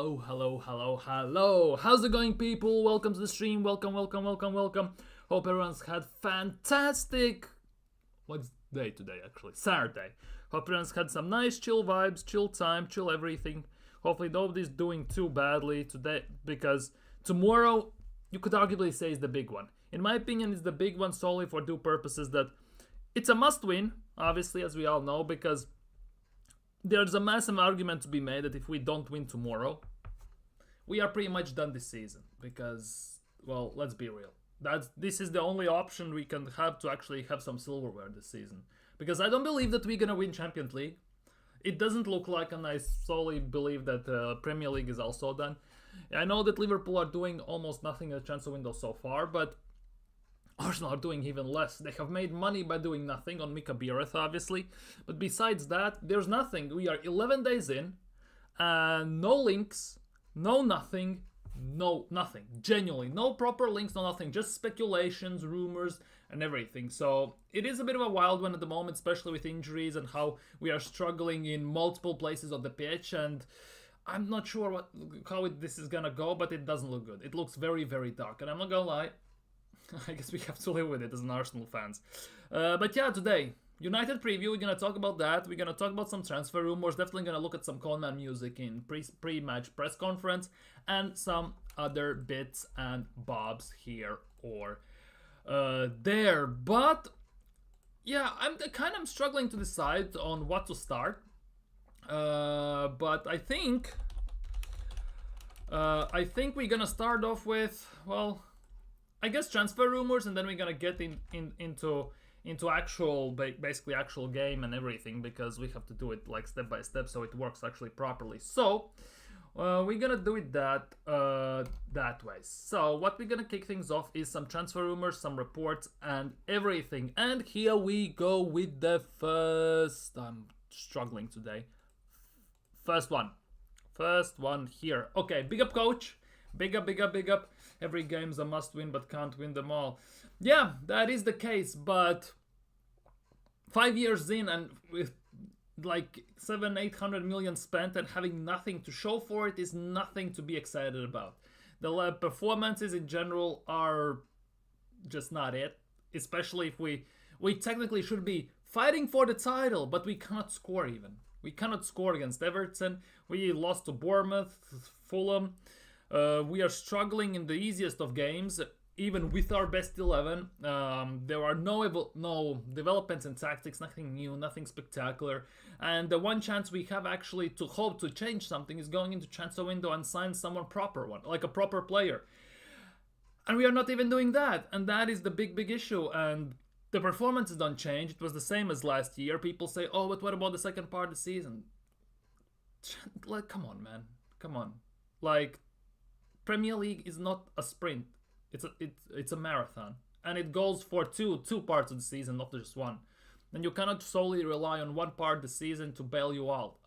Oh, hello, hello, hello. How's it going, people? Welcome to the stream. Welcome, welcome, welcome, welcome. Hope everyone's had fantastic. What's day today, actually? Saturday. Hope everyone's had some nice chill vibes, chill time, chill everything. Hopefully, nobody's doing too badly today because tomorrow, you could arguably say, is the big one. In my opinion, it's the big one solely for two purposes that it's a must win, obviously, as we all know, because there's a massive argument to be made that if we don't win tomorrow, we are pretty much done this season. Because, well, let's be real. This is the only option we can have to actually have some silverware this season. Because I don't believe that we're gonna win Champions League. It doesn't look like, and I solely believe that Premier League is also done. I know that Liverpool are doing almost nothing in the transfer window so far, but Arsenal are doing even less. They have made money by doing nothing on Mika Biereth, obviously. But besides that, there's nothing. We are 11 days in, and no links, no nothing, no nothing. Genuinely, no proper links, no nothing. Just speculations, rumors, and everything. So it is a bit of a wild one at the moment, especially with injuries and how we are struggling in multiple places of the pitch. And I'm not sure how this is gonna go, but it doesn't look good. It looks very, very dark. And I'm not gonna lie, I guess we have to live with it as an Arsenal fans. But yeah, today, United preview, we're going to talk about that. We're going to talk about some transfer rumors. Definitely going to look at some Coleman music in pre-match press conference and some other bits and bobs here or there. But yeah, I'm kind of struggling to decide on what to start. But I think we're going to start off with, well, I guess transfer rumors, and then we're gonna get into actual, basically actual game and everything, because we have to do it like step by step so it works actually properly. So we're gonna do it that way. So what we're gonna kick things off is some transfer rumors, some reports, and everything. And here we go with the first. I'm struggling today. First one here. Okay, big up, coach. Big up, big up, big up. Every game's a must win, but can't win them all. Yeah, that is the case, but 5 years in and with like 700-800 million spent and having nothing to show for it is nothing to be excited about. The performances in general are just not it, especially if we technically should be fighting for the title, but we cannot score even. We cannot score against Everton. We lost to Bournemouth, Fulham. We are struggling in the easiest of games, even with our best 11. There are no developments in tactics, nothing new, nothing spectacular. And the one chance we have actually to hope to change something is going into transfer window and sign someone proper one, like a proper player. And we are not even doing that. And that is the big, big issue. And the performances don't change. It was the same as last year. People say, oh, but what about the second part of the season? Like, come on, man. Come on. Like, Premier League is not a sprint. It's a marathon, and it goes for two parts of the season, not just one. And you cannot solely rely on one part of the season to bail you out.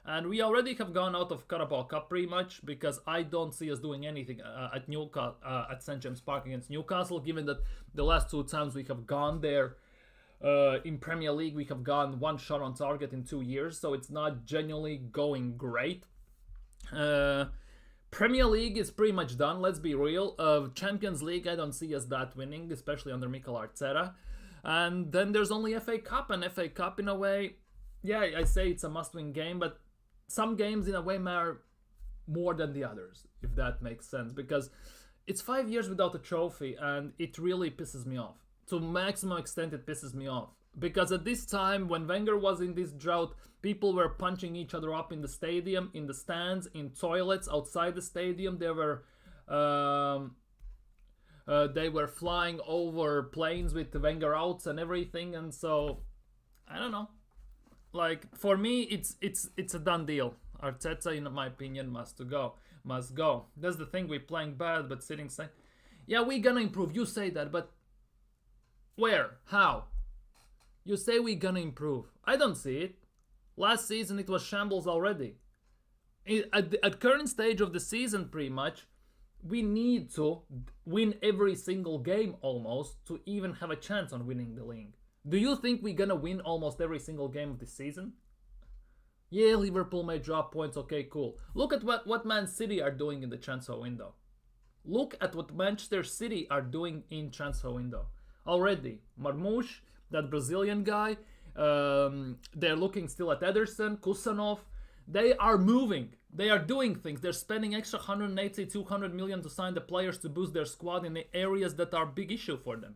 And we already have gone out of Carabao Cup pretty much, because I don't see us doing anything at Newcastle at St James Park against Newcastle. Given that the last two times we have gone there in Premier League, we have gone one shot on target in 2 years, so it's not genuinely going great. Premier League is pretty much done, let's be real. Champions League, I don't see us that winning, especially under Mikel Arteta. And then there's only FA Cup, and FA Cup in a way, yeah, I say it's a must-win game, but some games in a way matter more than the others, if that makes sense. Because it's 5 years without a trophy, and it really pisses me off. To maximum extent, it pisses me off. Because at this time, when Wenger was in this drought, people were punching each other up in the stadium, in the stands, in toilets, outside the stadium. They were flying over planes with the Wenger outs and everything. And so, I don't know. Like, for me, it's a done deal. Arteta, in my opinion, must go. That's the thing. We're playing bad, but sitting saying, yeah, we're gonna improve. You say that, but where? How? You say we're gonna improve. I don't see it. Last season it was shambles already. At current stage of the season, pretty much, we need to win every single game almost to even have a chance on winning the league. Do you think we're gonna win almost every single game of the season? Yeah, Liverpool may drop points. Okay, cool. Look at what Man City are doing in the transfer window. Look at what Manchester City are doing in transfer window. Already, Marmoush, that Brazilian guy, they're looking still at Ederson, Kusanov. They are moving. They are doing things. They're spending extra 180, 200 million to sign the players to boost their squad in the areas that are big issue for them.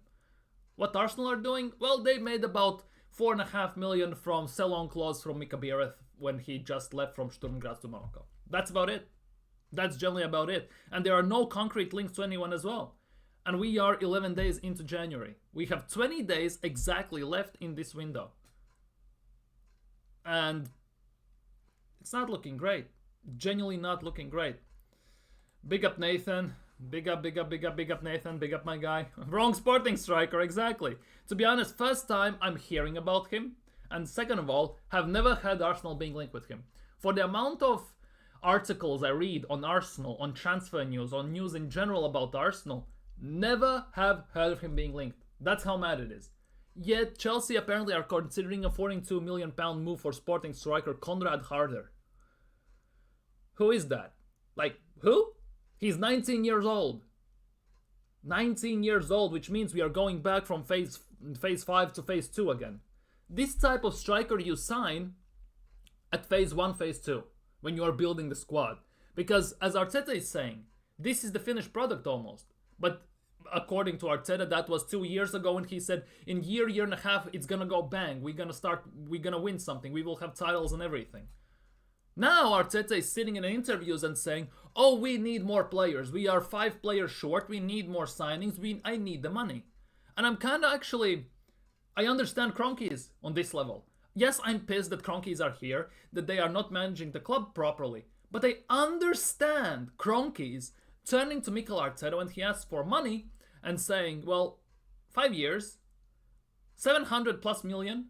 What Arsenal are doing? Well, they made about 4.5 million from sell-on clause from Mika Biereth when he just left from Sturm Graz to Monaco. That's about it. That's generally about it. And there are no concrete links to anyone as well. And we are 11 days into January. We have 20 days exactly left in this window. And it's not looking great. Genuinely not looking great. Big up Nathan. Big up Nathan. Big up my guy. Wrong Sporting striker, exactly. To be honest, first time I'm hearing about him. And second of all, have never had Arsenal being linked with him. For the amount of articles I read on Arsenal, on transfer news, on news in general about Arsenal, never have heard of him being linked. That's how mad it is. Yet Chelsea apparently are considering a £42 million move for Sporting striker Konrad Harder. Who is that? Like, who? He's 19 years old. 19 years old, which means we are going back from phase 5 to phase 2 again. This type of striker you sign at phase 1, phase 2, when you are building the squad. Because as Arteta is saying, this is the finished product almost. But according to Arteta, that was 2 years ago when he said, in year and a half, it's gonna go bang. We're gonna win something. We will have titles and everything. Now Arteta is sitting in interviews and saying, oh, we need more players. We are 5 players short. We need more signings. I need the money. And I'm kind of actually, I understand Kroenkes on this level. Yes, I'm pissed that Kroenkes are here, that they are not managing the club properly. But I understand Kroenkes turning to Mikel Arteta when he asks for money and saying, well, 5 years, 700 plus million,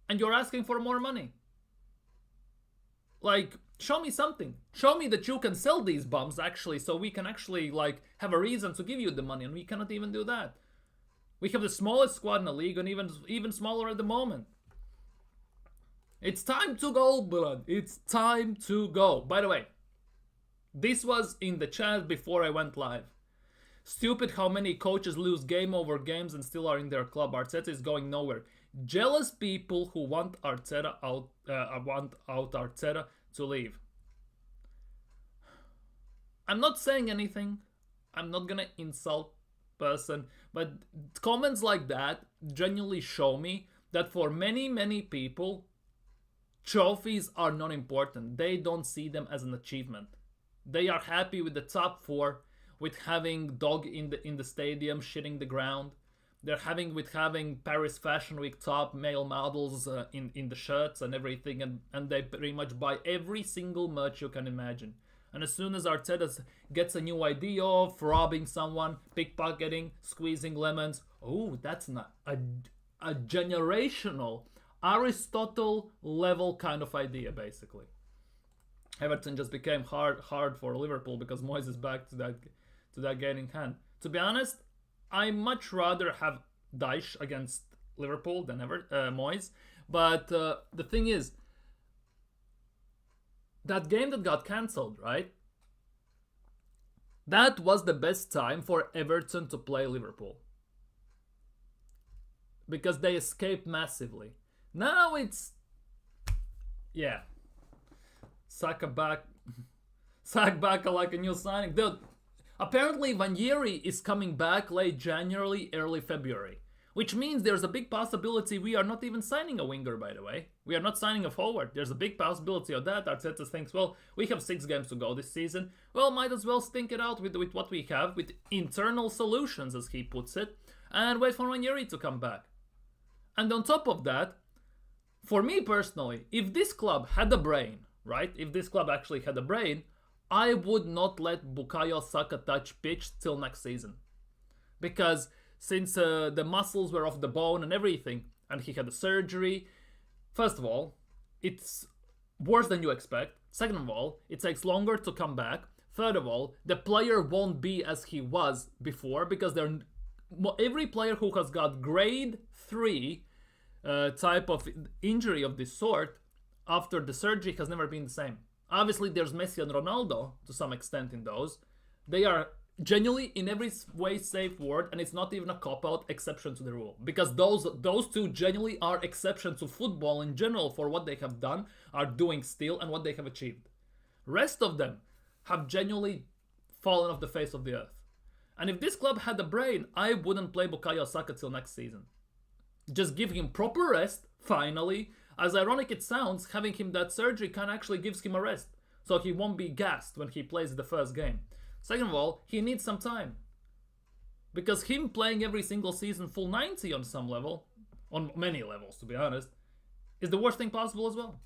and you're asking for more money. Like, show me something. Show me that you can sell these bums actually, so we can actually like have a reason to give you the money, and we cannot even do that. We have the smallest squad in the league, and even smaller at the moment. It's time to go, blood. It's time to go. By the way, this was in the chat before I went live. Stupid how many coaches lose game over games and still are in their club. Arteta is going nowhere. Jealous people who want Arteta out, Arteta to leave. I'm not saying anything. I'm not gonna insult person, but comments like that genuinely show me that for many people, trophies are not important. They don't see them as an achievement. They are happy with the top 4, with having dog in the stadium shitting the ground. They're having Paris Fashion Week top male models in the shirts and everything, and they pretty much buy every single merch you can imagine. And as soon as Arteta gets a new idea of robbing someone, pickpocketing, squeezing lemons, oh, that's not a generational Aristotle level kind of idea, basically. Everton just became hard for Liverpool because Moyes is back to that game in hand. To be honest, I much rather have Dyche against Liverpool than ever Moyes. But the thing is, that game that got cancelled, right? That was the best time for Everton to play Liverpool. Because they escaped massively. Now it's... yeah. Saka back like a new signing. Dude, apparently Vanjeri is coming back late January, early February. Which means there's a big possibility we are not even signing a winger, by the way. We are not signing a forward. There's a big possibility of that. Arteta thinks, well, we have 6 games to go this season. Well, might as well stink it out with what we have, with internal solutions, as he puts it, and wait for Ranieri to come back. And on top of that, for me personally, if this club had a brain, right? If this club actually had a brain, I would not let Bukayo Saka touch pitch till next season. Because since the muscles were off the bone and everything, and he had a surgery, first of all, it's worse than you expect. Second of all, it takes longer to come back. Third of all, the player won't be as he was before, because every player who has got grade 3 type of injury of this sort after the surgery has never been the same. Obviously, there's Messi and Ronaldo to some extent in those. They are genuinely in every way safe word, and it's not even a cop-out exception to the rule. Because those two genuinely are exceptions to football in general for what they have done, are doing still, and what they have achieved. Rest of them have genuinely fallen off the face of the earth. And if this club had a brain, I wouldn't play Bukayo Saka till next season. Just give him proper rest, finally. As ironic it sounds, having him that surgery kind of actually gives him a rest. So he won't be gassed when he plays the first game. Second of all, he needs some time. Because him playing every single season full 90 on some level, on many levels to be honest, is the worst thing possible as well.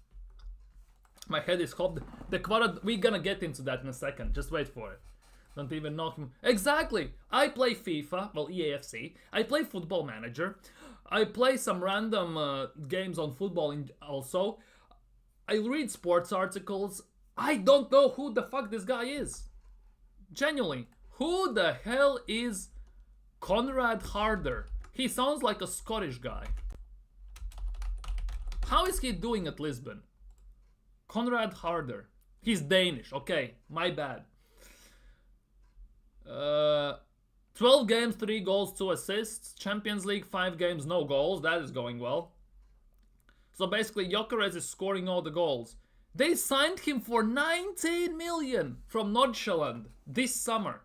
My head is hot. We're gonna get into that in a second. Just wait for it. Don't even know him. Exactly! I play FIFA, well, EAFC. I play Football Manager. I play some random games on football also. I read sports articles. I don't know who the fuck this guy is. Genuinely. Who the hell is Conrad Harder? He sounds like a Scottish guy. How is he doing at Lisbon? Conrad Harder. He's Danish. Okay, my bad. 12 games, 3 goals, 2 assists. Champions League, 5 games, no goals. That is going well. So basically, Gyökeres is scoring all the goals. They signed him for 19 million from Nordsjælland this summer.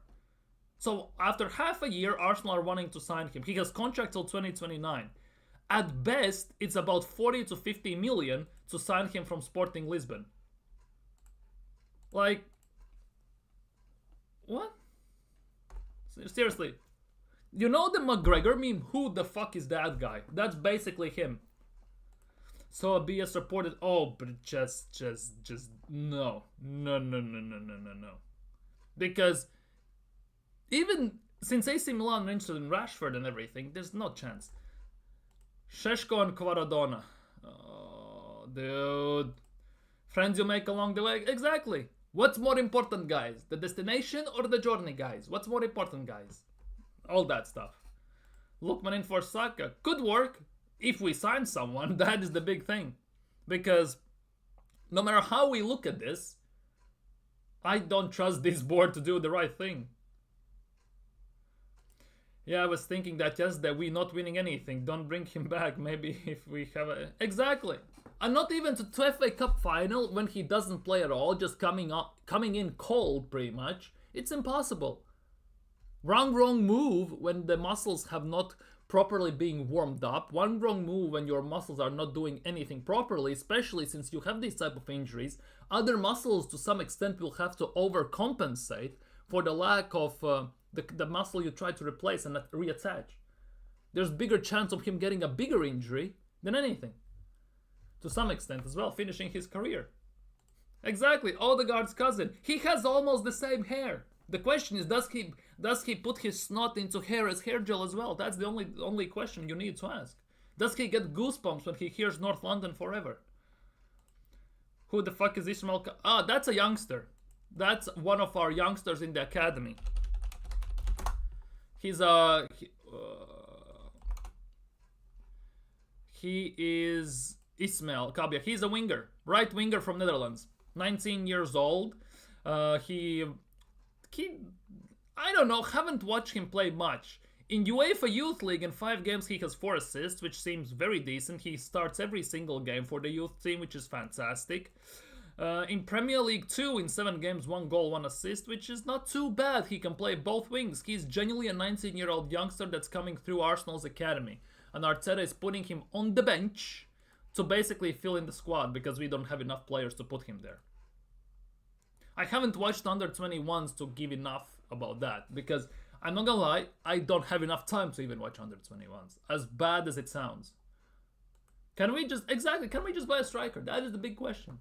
So after half a year, Arsenal are wanting to sign him. He has contract till 2029. At best, it's about 40 to 50 million to sign him from Sporting Lisbon. Like, what? Seriously. You know the McGregor meme? Who the fuck is that guy? That's basically him. So BS reported, oh, but just no. No. Because even since AC Milan are interested in Rashford and everything, there's no chance. Šeško and Kvaradona. Oh, dude. Friends you make along the way? Exactly. What's more important, guys? The destination or the journey, guys? What's more important, guys? All that stuff. Lookman in for Saka. Could work if we sign someone. That is the big thing. Because no matter how we look at this, I don't trust this board to do the right thing. Yeah, I was thinking that yesterday, we're not winning anything. Don't bring him back. Maybe if we have a... Exactly. And not even to FA Cup final when he doesn't play at all, just coming in cold pretty much. It's impossible. Wrong move when the muscles have not properly been warmed up. One wrong move when your muscles are not doing anything properly, especially since you have these type of injuries. Other muscles to some extent will have to overcompensate for the lack of the muscle you try to replace and reattach. There's bigger chance of him getting a bigger injury than anything. To some extent as well, finishing his career. Exactly, Odegaard's cousin. He has almost the same hair. The question is, does he put his snot into hair as hair gel as well? That's the only question you need to ask. Does he get goosebumps when he hears North London Forever? Who the fuck is Ismail? That's a youngster. That's one of our youngsters in the academy. He is Ismail Kabia. He's a winger, right winger from Netherlands. 19 years old. He I don't know, haven't watched him play much. In UEFA Youth League, in 5 games, he has 4 assists, which seems very decent. He starts every single game for the youth team, which is fantastic. In Premier League 2, in 7 games, 1 goal, 1 assist, which is not too bad. He can play both wings. He's genuinely a 19-year-old youngster that's coming through Arsenal's academy. And Arteta is putting him on the bench to basically fill in the squad because we don't have enough players to put him there. I haven't watched under 21s to give enough about that because I'm not gonna lie, I don't have enough time to even watch under 21s. As bad as it sounds. Can we just buy a striker? That is the big question.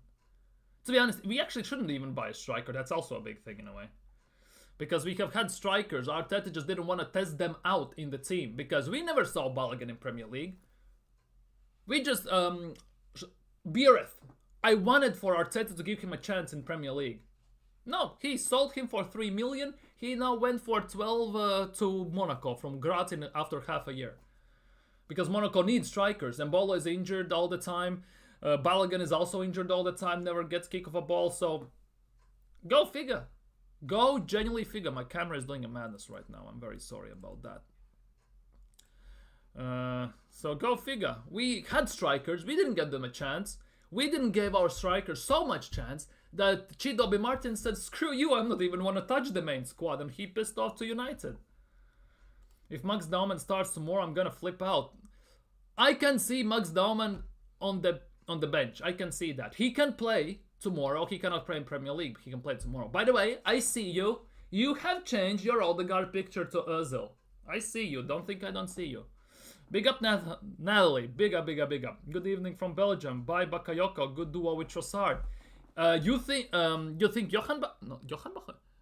To be honest, we actually shouldn't even buy a striker. That's also a big thing in a way. Because we have had strikers. Arteta just didn't want to test them out in the team. Because we never saw Balogun in Premier League. We just... Biereth. I wanted for Arteta to give him a chance in Premier League. No, he sold him for 3 million. He now went for 12 to Monaco from Graz after half a year. Because Monaco needs strikers. Embolo is injured all the time. Balogun is also injured all the time, never gets kick of a ball, so go figure. Go genuinely figure. My camera is doing a madness right now. I'm very sorry about that. So go figure. We had strikers. We didn't give them a chance. We didn't give our strikers so much chance that Chidobe Martin said, screw you, I'm not even want to touch the main squad. And he pissed off to United. If Max Dauman starts tomorrow, I'm going to flip out. I can see Max Dauman on the bench. I can see that. He can play tomorrow. He cannot play in Premier League. He can play tomorrow. By the way, I see you. You have changed your Odegaard picture to Ozil. I see you. Don't think I don't see you. Big up, Natalie. Big up, big up, big up. Good evening from Belgium. Bye, Bakayoko. Good duo with Trossard. You think Johan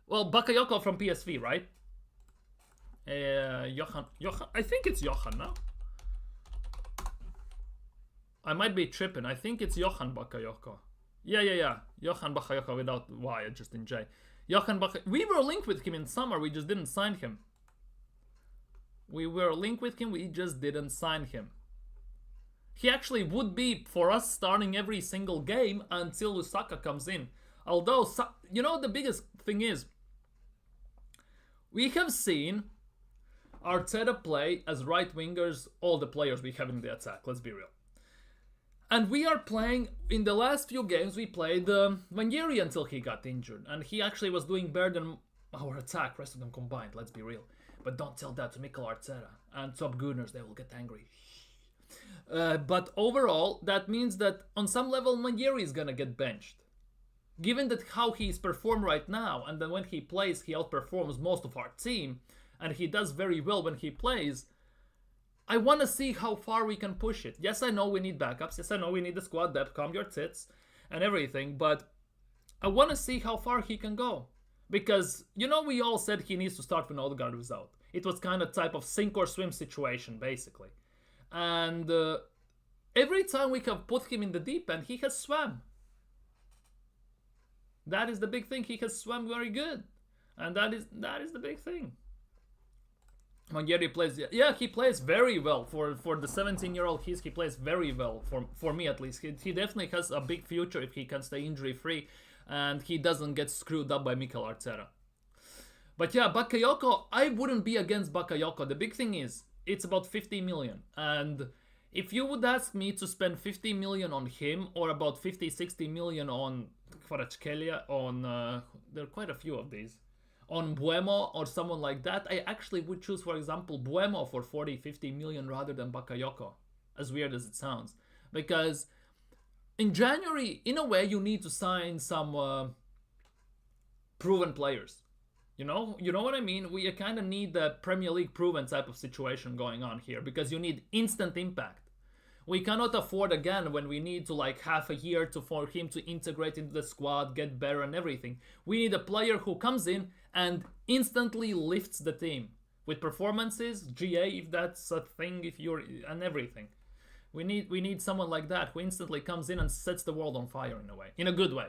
well, Bakayoko from PSV, right? Johan. I think it's Johan, no? I might be tripping. I think it's Johan Bakayoko. Yeah. Johan Bakayoko without Y, just in J. Johan Bakayoko. We were linked with him in summer. We just didn't sign him. We were linked with him. We just didn't sign him. He actually would be for us starting every single game until Lusaka comes in. Although, you know, the biggest thing is we have seen Arteta play as right wingers all the players we have in the attack. Let's be real. And we are playing, in the last few games, we played Ranieri until he got injured. And he actually was doing better than our attack, rest of them combined, let's be real. But don't tell that to Mikel Arteta and Top Gunners, they will get angry. But overall, that means that on some level, Ranieri is gonna get benched. Given that how he's performed right now, and then when he plays, he outperforms most of our team, and he does very well when he plays, I want to see how far we can push it. Yes, I know we need backups. Yes, I know we need the squad depth, calm your tits, and everything. But I want to see how far he can go. Because, you know, we all said he needs to start when Odegaard was out. It was kind of type of sink or swim situation, basically. And every time we have put him in the deep end, he has swam. That is the big thing. He has swam very good. And that is the big thing. Ranieri plays, yeah, he plays very well for the 17-year-old. He plays very well for me at least. He definitely has a big future if he can stay injury free and he doesn't get screwed up by Mikel Arteta. But yeah, Bakayoko, I wouldn't be against Bakayoko. The big thing is it's about 50 million, and if you would ask me to spend 50 million on him or about 50-60 million on Kvaratskhelia, on there are quite a few of these, on Buemo or someone like that, I actually would choose, for example, Buemo for 40-50 million rather than Bakayoko, as weird as it sounds. Because in January, in a way, you need to sign some proven players. You know what I mean? We kind of need the Premier League proven type of situation going on here, because you need instant impact. We cannot afford again when we need to like half a year for him to integrate into the squad, get better and everything. We need a player who comes in and instantly lifts the team with performances, GA if that's a thing, and everything. We need someone like that who instantly comes in and sets the world on fire in a way, in a good way.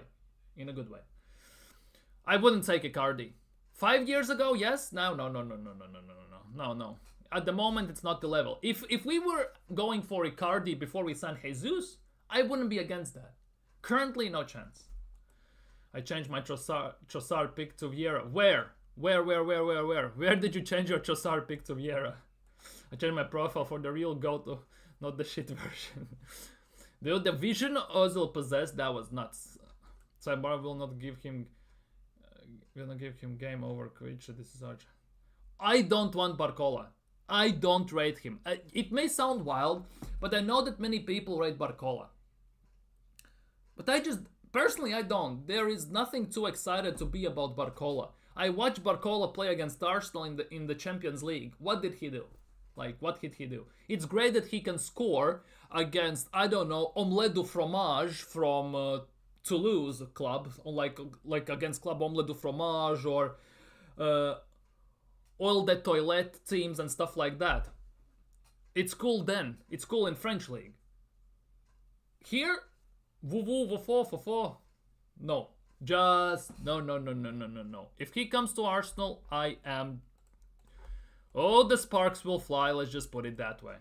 I wouldn't take Icardi. 5 years ago, yes. No. At the moment, it's not the level. If we were going for Icardi before we signed Jesus, I wouldn't be against that. Currently, no chance. I changed my Trossard pick to Vieira. Where? Where did you change your Trossard pick to Vieira? I changed my profile for the real GOAT, not the shit version. The vision Ozil possessed, that was nuts. Saibar will not give him game over Coyg. This is Arch. I don't want Barcola. I don't rate him. It may sound wild, but I know that many people rate Barcola. But personally, I don't. There is nothing too excited to be about Barcola. I watched Barcola play against Arsenal in the Champions League. What did he do? What did he do? It's great that he can score against, I don't know, Omelette du Fromage from Toulouse club, like against Club Omelette du Fromage or Oil de Toilette teams and stuff like that. It's cool then. It's cool in French league. Here, no. Just no. If he comes to Arsenal, I am... Oh, the sparks will fly, let's just put it that way.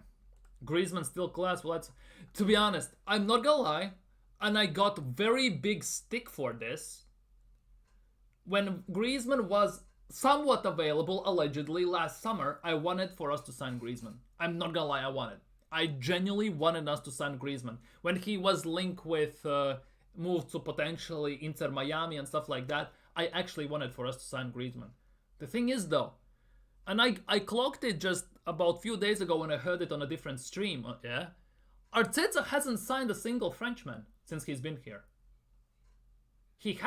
Griezmann still class. Well, to be honest, I'm not gonna lie, and I got very big stick for this. When Griezmann was somewhat available, allegedly, last summer, I wanted for us to sign Griezmann. I'm not gonna lie, I genuinely wanted us to sign Griezmann. When he was linked with move to potentially Inter Miami and stuff like that, I actually wanted for us to sign Griezmann. The thing is, though, and I clocked it just about a few days ago when I heard it on a different stream, yeah? Arteta hasn't signed a single Frenchman since he's been here. He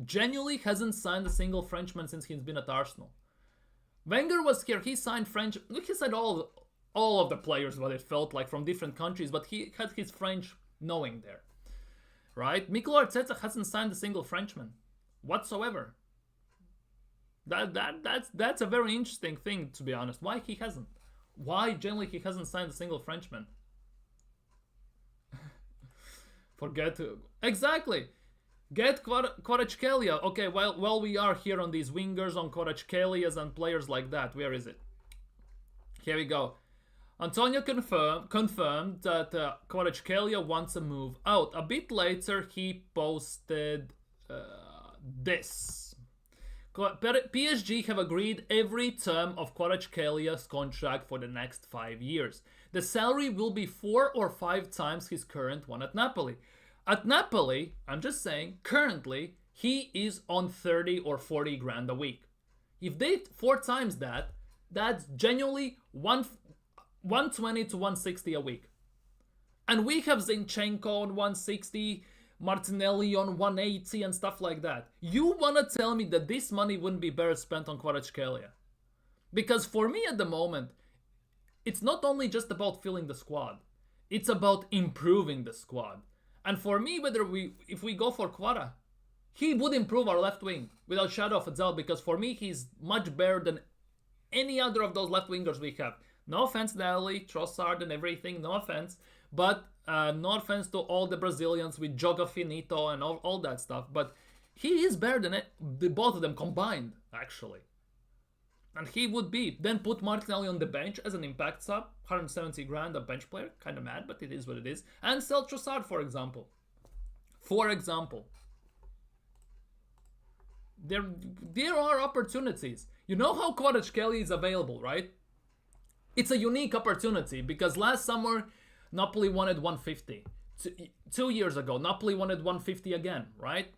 genuinely hasn't signed a single Frenchman since he's been at Arsenal. Wenger was here, he signed French, he said all of the players, what it felt like, from different countries, but he had his French knowing there, right? Mikel Arteta hasn't signed a single Frenchman whatsoever. That's a very interesting thing, to be honest. Why he hasn't? Why generally he hasn't signed a single Frenchman? Exactly. Get Kvaratskhelia. Okay, while we are here on these wingers, on Kvaratskhelias and players like that, where is it? Here we go. Antonio confirmed that Kvaratskhelia wants a move out. A bit later, he posted this. PSG have agreed every term of Kvaratskhelia's contract for the next 5 years. The salary will be 4 or 5 times his current one at Napoli. At Napoli, I'm just saying, currently, he is on 30 or 40 grand a week. If they 4 times that, that's genuinely 120 to 160 a week. And we have Zinchenko on 160, Martinelli on 180 and stuff like that. You want to tell me that this money wouldn't be better spent on Kvaratskhelia? Because for me at the moment, it's not only just about filling the squad. It's about improving the squad. And for me, if we go for Kvara, he would improve our left wing without shadow of a doubt, because for me, he's much better than any other of those left wingers we have. No offense, Dali, Trossard and everything, no offense. But no offense to all the Brazilians with Joga Finito and all that stuff. But he is better than both of them combined, actually. And he would be. Then put Martinelli on the bench as an impact sub. 170 grand, a bench player. Kind of mad, but it is what it is. And sell Trossard, for example. There are opportunities. You know how Kvaratskhelia is available, right? It's a unique opportunity because last summer, Napoli wanted 150. 2 years ago, Napoli wanted 150 again, right?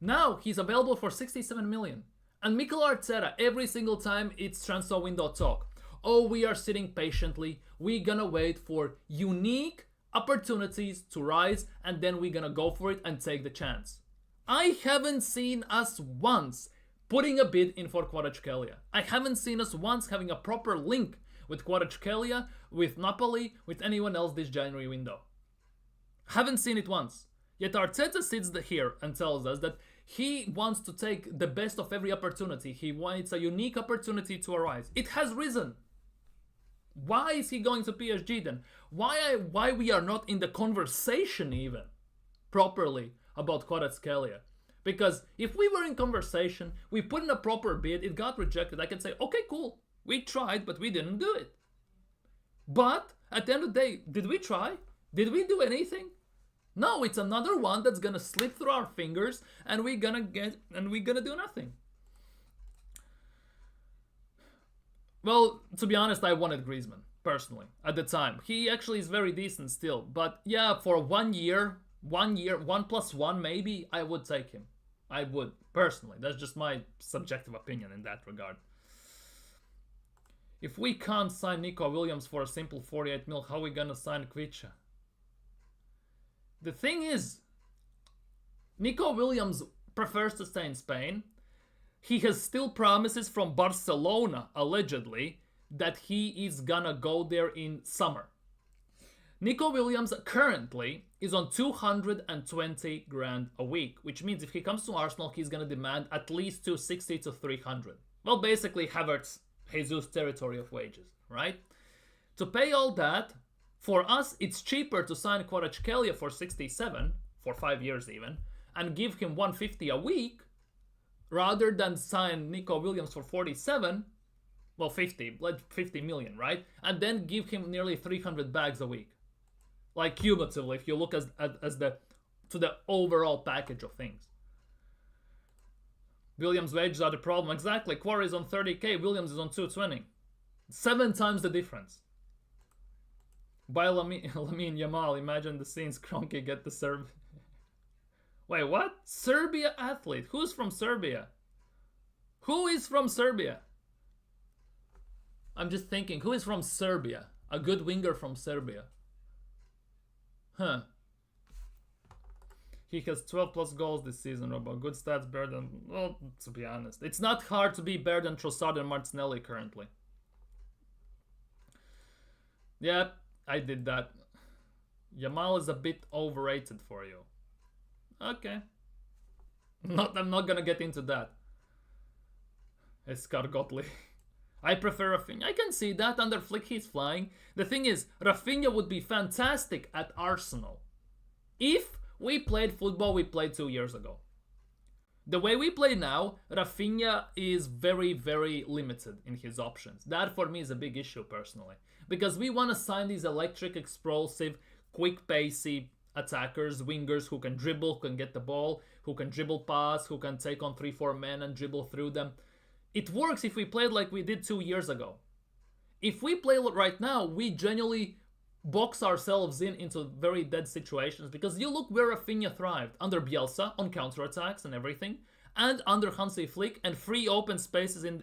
Now, he's available for 67 million. And Mikel Arteta, every single time it's transfer window talk. Oh, we are sitting patiently. We're gonna wait for unique opportunities to rise, and then we're gonna go for it and take the chance. I haven't seen us once putting a bid in for Kvaratskhelia. I haven't seen us once having a proper link with Kvaratskhelia, with Napoli, with anyone else this January window. Haven't seen it once. Yet Arteta sits here and tells us that he wants to take the best of every opportunity. He wants a unique opportunity to arise. It has risen. Why is he going to PSG then? Why we are not in the conversation even properly about Kvaratskhelia? Because if we were in conversation, we put in a proper bid, it got rejected, I can say, okay, cool. We tried, but we didn't do it. But at the end of the day, did we try? Did we do anything? No, it's another one that's gonna slip through our fingers and we're gonna do nothing. Well, to be honest, I wanted Griezmann, personally, at the time. He actually is very decent still. But yeah, for 1 year, 1+1 maybe, I would take him. I would, personally. That's just my subjective opinion in that regard. If we can't sign Nico Williams for a simple 48 mil, how are we gonna sign Kvicha? The thing is, Nico Williams prefers to stay in Spain. He has still promises from Barcelona, allegedly, that he is gonna go there in summer. Nico Williams currently is on 220 grand a week, which means if he comes to Arsenal, he's gonna demand at least 260 to 300. Well, basically Havertz, Jesus territory of wages, right? To pay all that, for us, it's cheaper to sign Kvaratskhelia for 67, for 5 years even, and give him 150 a week, rather than sign Nico Williams for 47. well, 50, like 50 million, right? And then give him nearly 300 bags a week. Like cumulatively, if you look as the to the overall package of things. Williams' wages are the problem. Exactly. Quarry is on 30k, Williams is on 220. 7 times the difference. By Lamine Yamal, imagine the scenes Kroenke get the Serb. Wait, what? Serbia athlete? Who's from Serbia? Who is from Serbia? I'm just thinking, who is from Serbia? A good winger from Serbia. Huh. He has 12 plus goals this season, Robo. Good stats, better than... Well, to be honest. It's not hard to be better than Trossard and Martinelli currently. Yeah, I did that. Yamal is a bit overrated for you. Okay. I'm not gonna get into that. Escargotli. I prefer Rafinha. I can see that. Under Flick, he's flying. The thing is, Rafinha would be fantastic at Arsenal. If we played football we played 2 years ago. The way we play now, Rafinha is very, very limited in his options. That for me is a big issue personally. Because we want to sign these electric, explosive, quick, pacey attackers, wingers who can dribble, who can get the ball, who can dribble pass, who can take on 3-4 men and dribble through them. It works if we played like we did 2 years ago. If we play right now, we genuinely box ourselves into very dead situations, because you look where Rafinha thrived under Bielsa on counterattacks and everything, and under Hansi Flick and free open spaces on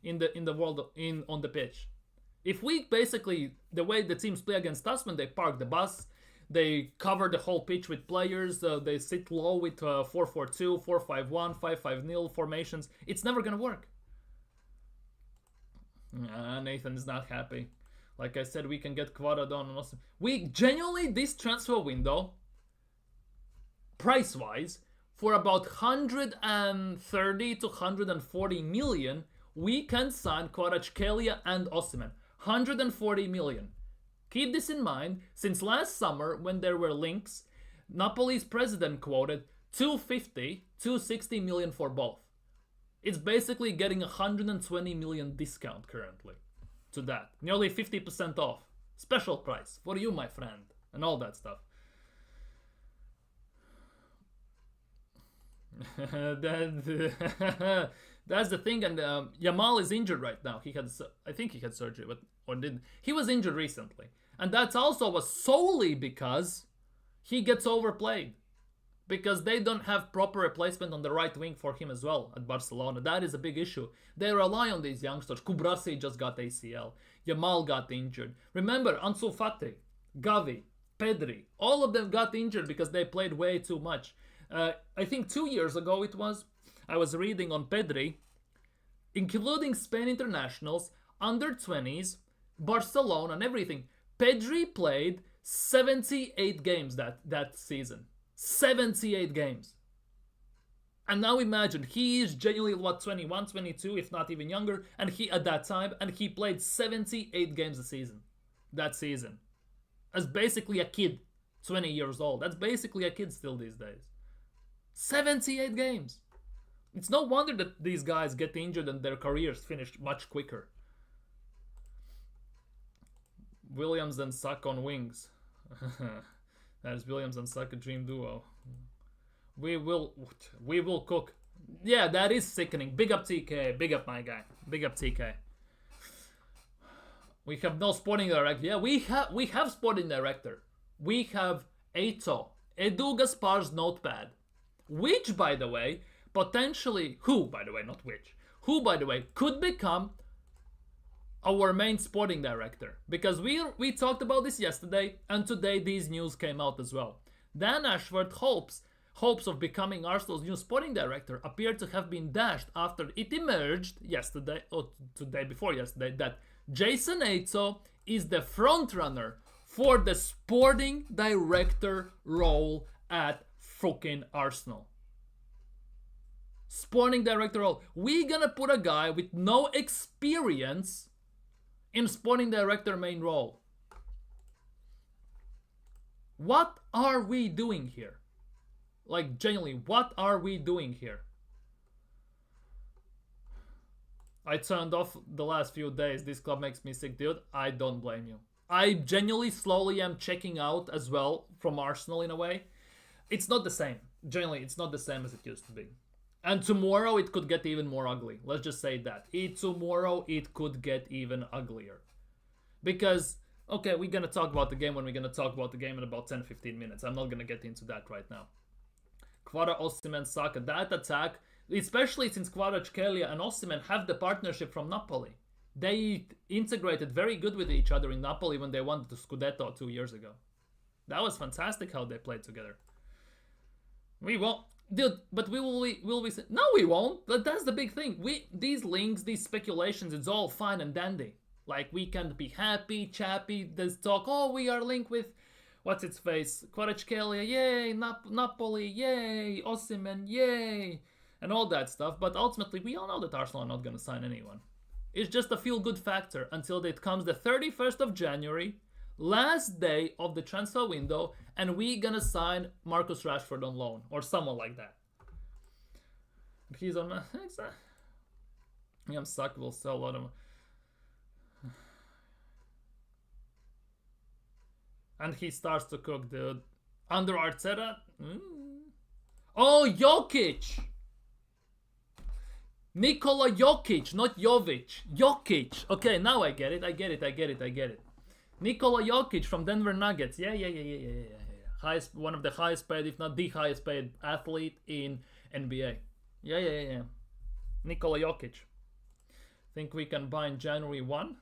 the pitch. If we basically, the way the teams play against us, when they park the bus, they cover the whole pitch with players, they sit low with 4-4-2, 4-5-1, 5-5-0 formations, it's never gonna work. Nathan is not happy. Like I said, we can get Kvara done. We genuinely, this transfer window, price-wise, for about 130 to 140 million, we can sign Kvaratskhelia and Osimhen. 140 million. Keep this in mind, since last summer, when there were links, Napoli's president quoted 250, 260 million for both. It's basically getting 120 million discount currently to that. Nearly 50% off. Special price for you, my friend. And all that stuff. That's the thing. And Yamal is injured right now. I think he had surgery, he was injured recently. And that's also was solely because he gets overplayed. Because they don't have proper replacement on the right wing for him as well at Barcelona. That is a big issue. They rely on these youngsters. Kubrasi just got ACL. Yamal got injured. Remember, Ansu Fati, Gavi, Pedri, all of them got injured because they played way too much. I think 2 years ago I was reading on Pedri, including Spain internationals, under 20s, Barcelona and everything. Pedri played 78 games that season. 78 games. And now imagine, he is genuinely, 21, 22, if not even younger, and he played 78 games that season. As basically a kid, 20 years old. That's basically a kid still these days. 78 games. It's no wonder that these guys get injured and their careers finish much quicker. Williams and Saka on wings. That is Williams and Saka dream duo. We will cook. Yeah, that is sickening. Big up TK. Big up my guy. Big up TK. We have no sporting director. Yeah, we have sporting director. We have Eto, Edu Gaspar's notepad, which, by the way, potentially, who, by the way, could become our main sporting director, because we talked about this yesterday, and today these news came out as well. Dan Ashford hopes of becoming Arsenal's new sporting director appear to have been dashed after it emerged yesterday, or today before yesterday, that Jason Eto is the frontrunner for the sporting director role at fucking Arsenal. Sporting director role. We're gonna put a guy with no experience in sporting director main role. What are we doing here? Like, genuinely, what are we doing here? I turned off the last few days. This club makes me sick, dude. I don't blame you. I genuinely slowly am checking out as well from Arsenal in a way. It's not the same. Generally, it's not the same as it used to be. And tomorrow it could get even more ugly. Let's just say that. Tomorrow it could get even uglier. Because, okay, we're going to talk about the game when we're going to talk about the game in about 10-15 minutes. I'm not going to get into that right now. Kvara, Osimhen, Saka. That attack, especially since Kvaratskhelia and Osimhen have the partnership from Napoli. They integrated very good with each other in Napoli when they won the Scudetto 2 years ago. That was fantastic how they played together. We won't, dude, but will we no, we won't. But that's the big thing. These links, these speculations, it's all fine and dandy. Like, we can be happy, chappy, there's talk, oh, we are linked with, what's its face, Kvaratskhelia, yay, Napoli, yay, Osimhen, yay, and all that stuff. But ultimately, we all know that Arsenal are not going to sign anyone. It's just a feel-good factor until it comes the 31st of January, last day of the transfer window, and we gonna sign Marcus Rashford on loan or someone like that. He's on. Saka will sell a lot of. And he starts to cook, dude. Under Arteta. Oh, Jokic! Nikola Jokic, not Jovic. Jokic. Okay, now I get it. Nikola Jokic from Denver Nuggets. Yeah. One of the highest paid, if not the highest paid athlete in NBA. Yeah. Nikola Jokic. Think we can buy in January 1?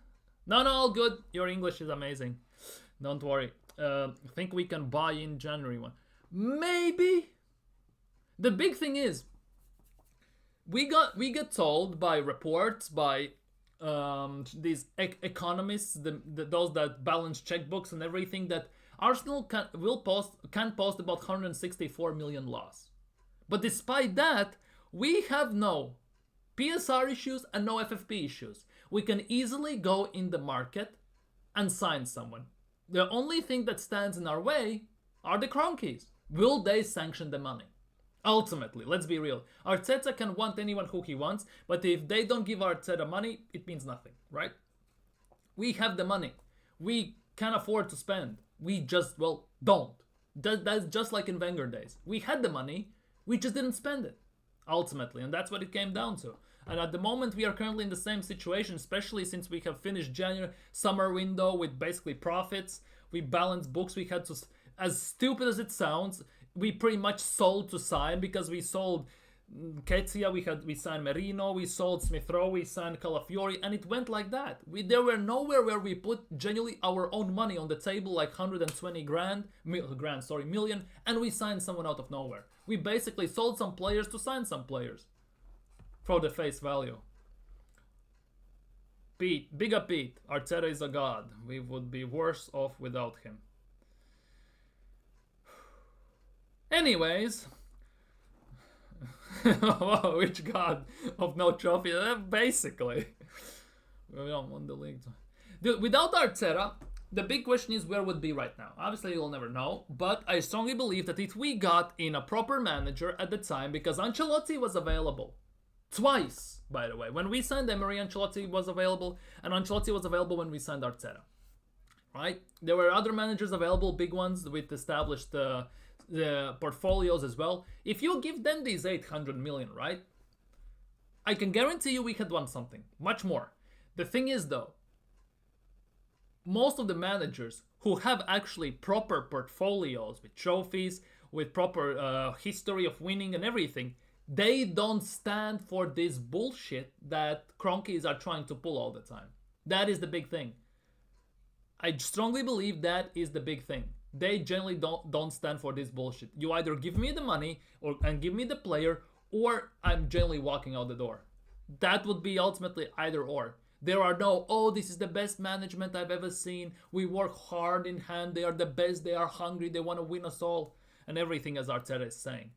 No, all good. Your English is amazing. Don't worry. Think we can buy in January 1. Maybe. The big thing is, we get told by reports, by these economists, those that balance checkbooks and everything, that Arsenal can post about 164 million loss. But despite that, we have no PSR issues and no FFP issues. We can easily go in the market and sign someone. The only thing that stands in our way are the Cronkies. Will they sanction the money? Ultimately, let's be real. Arteta can want anyone who he wants, but if they don't give Arteta money, it means nothing, right? We have the money. We can afford to spend. We just, don't. That's just like in Wenger days. We had the money, we just didn't spend it, ultimately, and that's what it came down to. And at the moment, we are currently in the same situation, especially since we have finished January summer window with basically profits. We balanced books. We had to, as stupid as it sounds, we pretty much sold to sign, because we sold Ketia, we signed Merino, we sold Smith Rowe, we signed Calafiori, and it went like that. There were nowhere where we put genuinely our own money on the table, like 120 million, and we signed someone out of nowhere. We basically sold some players to sign some players for the face value. Pete, big up Pete, Arteta is a god. We would be worse off without him. Anyways, which god of no trophy? Basically, we don't want the league. Dude, without Arteta, the big question is where would be right now. Obviously, you'll never know, but I strongly believe that if we got in a proper manager at the time, because Ancelotti was available twice, by the way. When we signed Emery, Ancelotti was available, and Ancelotti was available when we signed Arteta. Right? There were other managers available, big ones with established the portfolios as well. If you give them these 800 million, right, I can guarantee you we had won something much more. The thing is, though, most of the managers who have actually proper portfolios with trophies, with proper history of winning and everything, they don't stand for this bullshit that Cronkies are trying to pull all the time. That is the big thing. I strongly believe that is the big thing. They generally don't stand for this bullshit. You either give me the money and give me the player, or I'm generally walking out the door. That would be ultimately either or. There are no, oh, this is the best management I've ever seen. We work hard in hand. They are the best. They are hungry. They want to win us all. And everything, as Arteta is saying.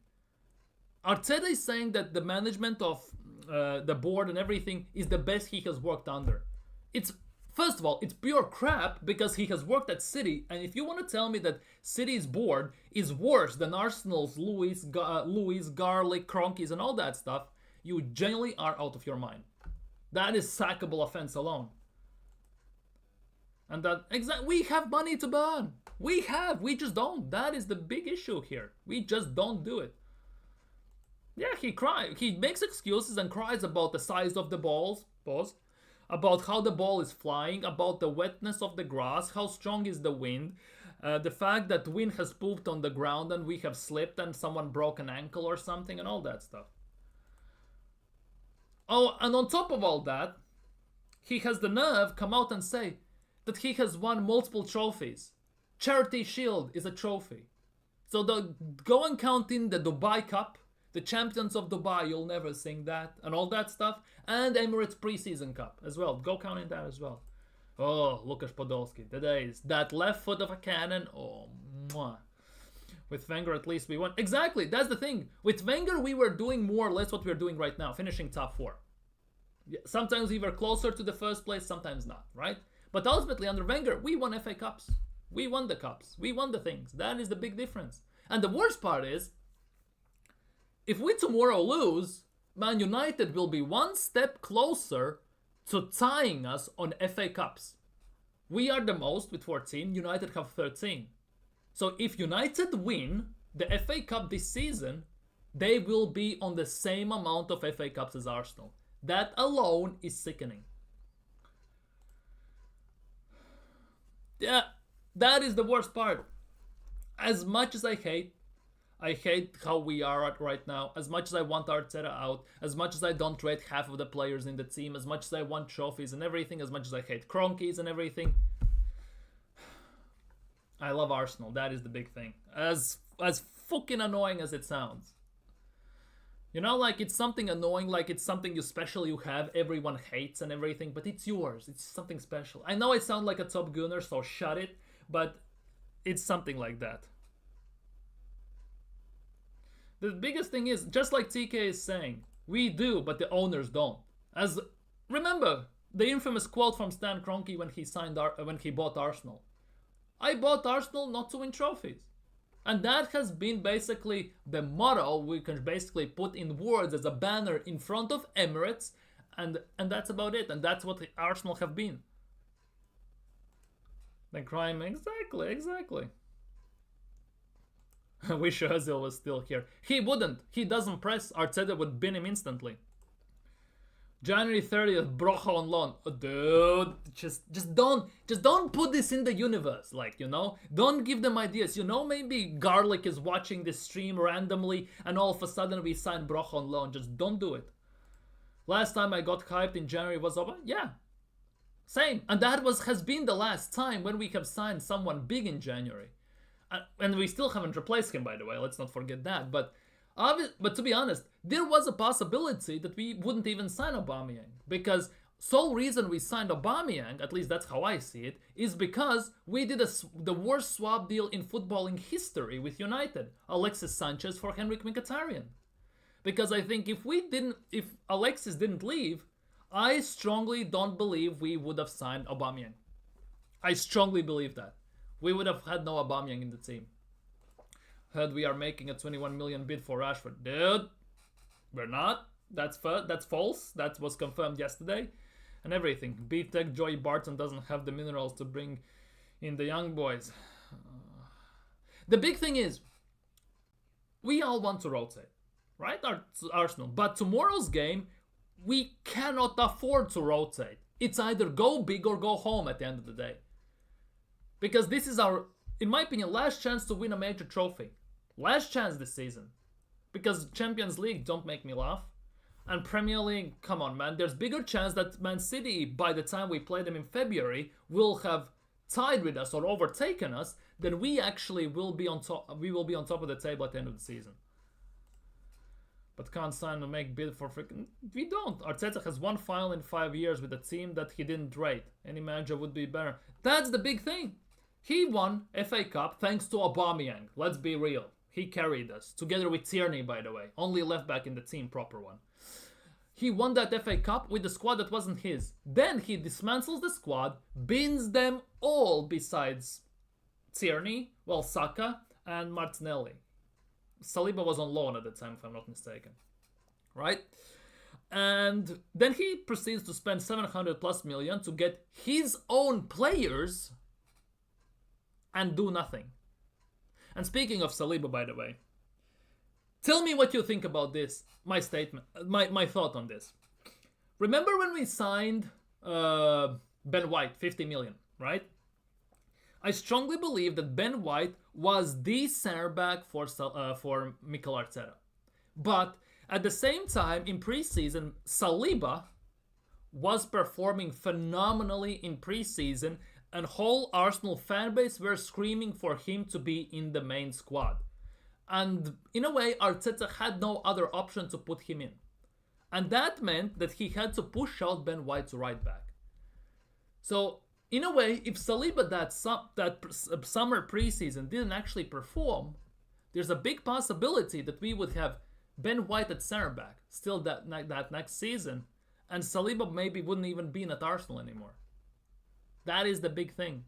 Arteta is saying that the management of the board and everything is the best he has worked under. First of all, it's pure crap, because he has worked at City, and if you want to tell me that City's board is worse than Arsenal's Luis, Garlic, Cronkies, and all that stuff, you genuinely are out of your mind. That is sackable offense alone. And that we have money to burn. We just don't. That is the big issue here. We just don't do it. Yeah, he makes excuses and cries about the size of the balls, about how the ball is flying, about the wetness of the grass, how strong is the wind, the fact that wind has pooped on the ground and we have slipped and someone broke an ankle or something and all that stuff. Oh, and on top of all that, he has the nerve come out and say that he has won multiple trophies. Charity Shield is a trophy. So go and count in the Dubai Cup, the Champions of Dubai, you'll never sing that, and all that stuff, and Emirates Preseason Cup as well. Go count in that as well. Oh, Lukas Podolski, the days. That left foot of a cannon, oh, mwah. With Wenger, at least we won. Exactly, that's the thing. With Wenger, we were doing more or less what we're doing right now, finishing top 4. Sometimes we were closer to the first place, sometimes not, right? But ultimately, under Wenger, we won FA Cups. We won the Cups. We won the things. That is the big difference. And the worst part is, if we tomorrow lose, Man United will be one step closer to tying us on FA Cups. We are the most with 14, United have 13. So if United win the FA Cup this season, they will be on the same amount of FA Cups as Arsenal. That alone is sickening. Yeah, that is the worst part. As much as I hate how we are at right now, as much as I want Arteta out, as much as I don't rate half of the players in the team, as much as I want trophies and everything, as much as I hate Cronkies and everything, I love Arsenal. That is the big thing. As fucking annoying as it sounds. You know, like it's something annoying, like it's something you special you have, everyone hates and everything, but it's yours. It's something special. I know I sound like a top gunner, so shut it, but it's something like that. The biggest thing is, just like TK is saying, we do, but the owners don't. As remember the infamous quote from Stan Kroenke when he bought Arsenal. I bought Arsenal not to win trophies. And that has been basically the motto we can basically put in words as a banner in front of Emirates, and that's about it. And that's what Arsenal have been. The crime, exactly. I wish Ozil was still here. He wouldn't. He doesn't press. Arteta would bin him instantly. January 30th, Broja on loan. Oh, dude, just don't put this in the universe. Like, you know, don't give them ideas. You know, maybe Garlic is watching this stream randomly, and all of a sudden we sign Broja on loan. Just don't do it. Last time I got hyped in January was over. Yeah, same. And that has been the last time when we have signed someone big in January. And we still haven't replaced him, by the way. Let's not forget that. But to be honest, there was a possibility that we wouldn't even sign Aubameyang. Because sole reason we signed Aubameyang, at least that's how I see it, is because we did the worst swap deal in footballing history with United. Alexis Sanchez for Henrik Mkhitaryan. Because I think if Alexis didn't leave, I strongly don't believe we would have signed Aubameyang. I strongly believe that. We would have had no Aubameyang in the team. Heard we are making a 21 million bid for Rashford. Dude, we're not. That's false. That was confirmed yesterday. And everything. B-Tech Joey Barton doesn't have the minerals to bring in the young boys. The big thing is, we all want to rotate. Right? Arsenal. But tomorrow's game, we cannot afford to rotate. It's either go big or go home at the end of the day. Because this is our, in my opinion, last chance to win a major trophy. Last chance this season. Because Champions League, don't make me laugh. And Premier League, come on, man. There's bigger chance that Man City, by the time we play them in February, will have tied with us or overtaken us, than we actually will be on top. We will be on top of the table at the end of the season. But can't sign to make bid for freaking. We don't. Arteta has one final in 5 years with a team that he didn't rate. Any manager would be better. That's the big thing. He won FA Cup thanks to Aubameyang. Let's be real. He carried us. Together with Tierney, by the way. Only left back in the team, proper one. He won that FA Cup with the squad that wasn't his. Then he dismantles the squad, bins them all besides Tierney, Saka, and Martinelli. Saliba was on loan at the time, if I'm not mistaken. Right? And then he proceeds to spend 700 plus million to get his own players and do nothing. And speaking of Saliba, by the way, tell me what you think about this, my statement, my thought on this. Remember when we signed Ben White, 50 million, right? I strongly believe that Ben White was the center back for Mikel Arteta. But at the same time, in preseason, Saliba was performing phenomenally in preseason, and whole Arsenal fanbase were screaming for him to be in the main squad. And in a way, Arteta had no other option to put him in. And that meant that he had to push out Ben White to right back. So, in a way, if Saliba that summer preseason didn't actually perform, there's a big possibility that we would have Ben White at center back still that next season, and Saliba maybe wouldn't even be at Arsenal anymore. That is the big thing.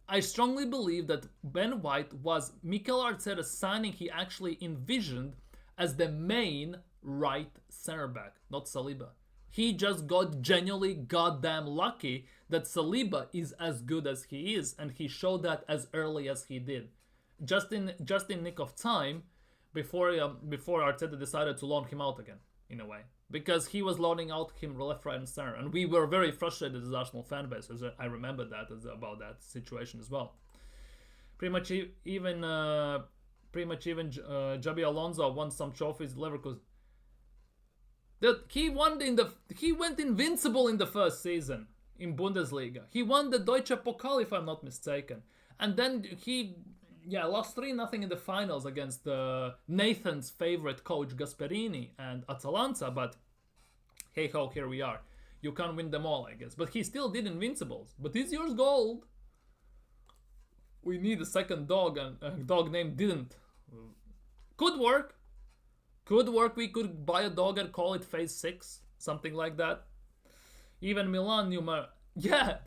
I strongly believe that Ben White was Mikel Arteta's signing he actually envisioned as the main right center back, not Saliba. He just got genuinely goddamn lucky that Saliba is as good as he is, and he showed that as early as he did. Just in nick of time before Arteta decided to loan him out again, in a way. Because he was loaning out him left, right, and center. And we were very frustrated as Arsenal fan base. As I remember that about that situation as well. Pretty much even Jabi Alonso won some trophies. Leverkusen. He went invincible in the first season in Bundesliga. He won the Deutsche Pokal, if I'm not mistaken. And then he lost 3-0 in the finals against Nathan's favorite coach Gasperini and Atalanta, but hey ho, here we are. You can't win them all, I guess. But he still did invincibles. But this year's gold. We need a second dog, and a dog name didn't. Could work. We could buy a dog and call it Phase 6. Something like that. Even Milan yeah.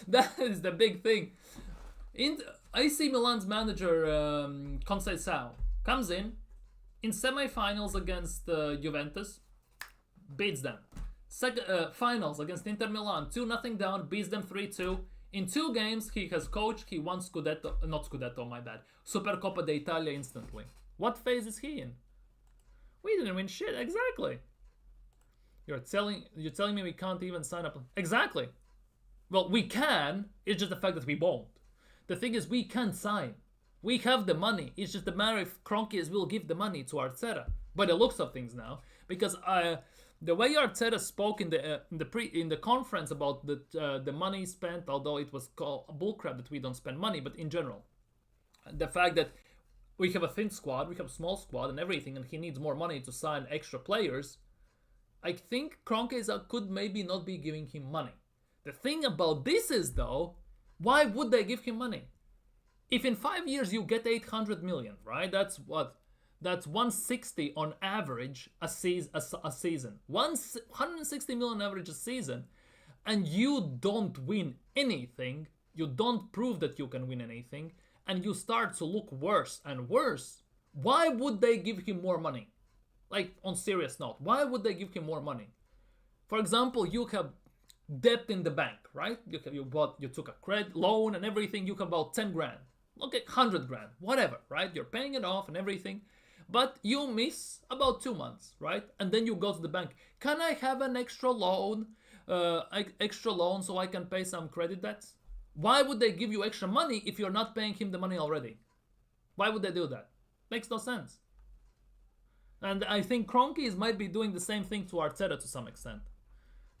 That is the big thing. AC Milan's manager, Conceição, comes in semi-finals against Juventus, beats them. Finals against Inter Milan, 2-0 down, beats them 3-2. In 2 games, he has coached, he won Supercoppa d'Italia instantly. What phase is he in? We didn't win shit, exactly. You're telling me we can't even sign up? Exactly. Well, we can, it's just the fact that we won't. The thing is, we can sign. We have the money. It's just a matter if Kroenke will give the money to Arteta. By the looks of things now, because the way Arteta spoke in the conference about the money spent, although it was called bullcrap that we don't spend money, but in general, the fact that we have a thin squad, we have a small squad and everything, and he needs more money to sign extra players. I think Kroenke could maybe not be giving him money. The thing about this is though, why would they give him money? If in 5 years you get 800 million, right? That's 160 on average a season. 160 million average a season, and you don't win anything, you don't prove that you can win anything, and you start to look worse and worse. Why would they give him more money? Like, on serious note, why would they give him more money? For example, you have debt in the bank, right? You took a credit loan and everything. You have about 10 grand, okay, 100 grand, whatever, right? You're paying it off and everything, but you miss about 2 months, right? And then you go to the bank. Can I have an extra loan so I can pay some credit debts? Why would they give you extra money if you're not paying him the money already? Why would they do that? Makes no sense. And I think Kroenke might be doing the same thing to Arteta to some extent.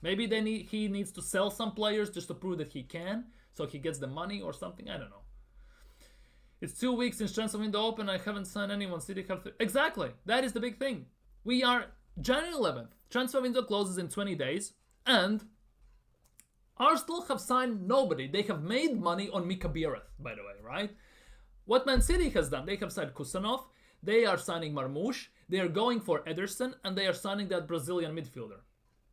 Maybe he needs to sell some players just to prove that he can, so he gets the money or something. I don't know. It's 2 weeks since transfer window open. I haven't signed anyone. City have exactly. That is the big thing. We are January 11th. Transfer window closes in 20 days, and Arsenal have signed nobody. They have made money on Mika Biereth, by the way, right? What Man City has done, they have signed Kusanov, they are signing Marmoush, they are going for Ederson, and they are signing that Brazilian midfielder.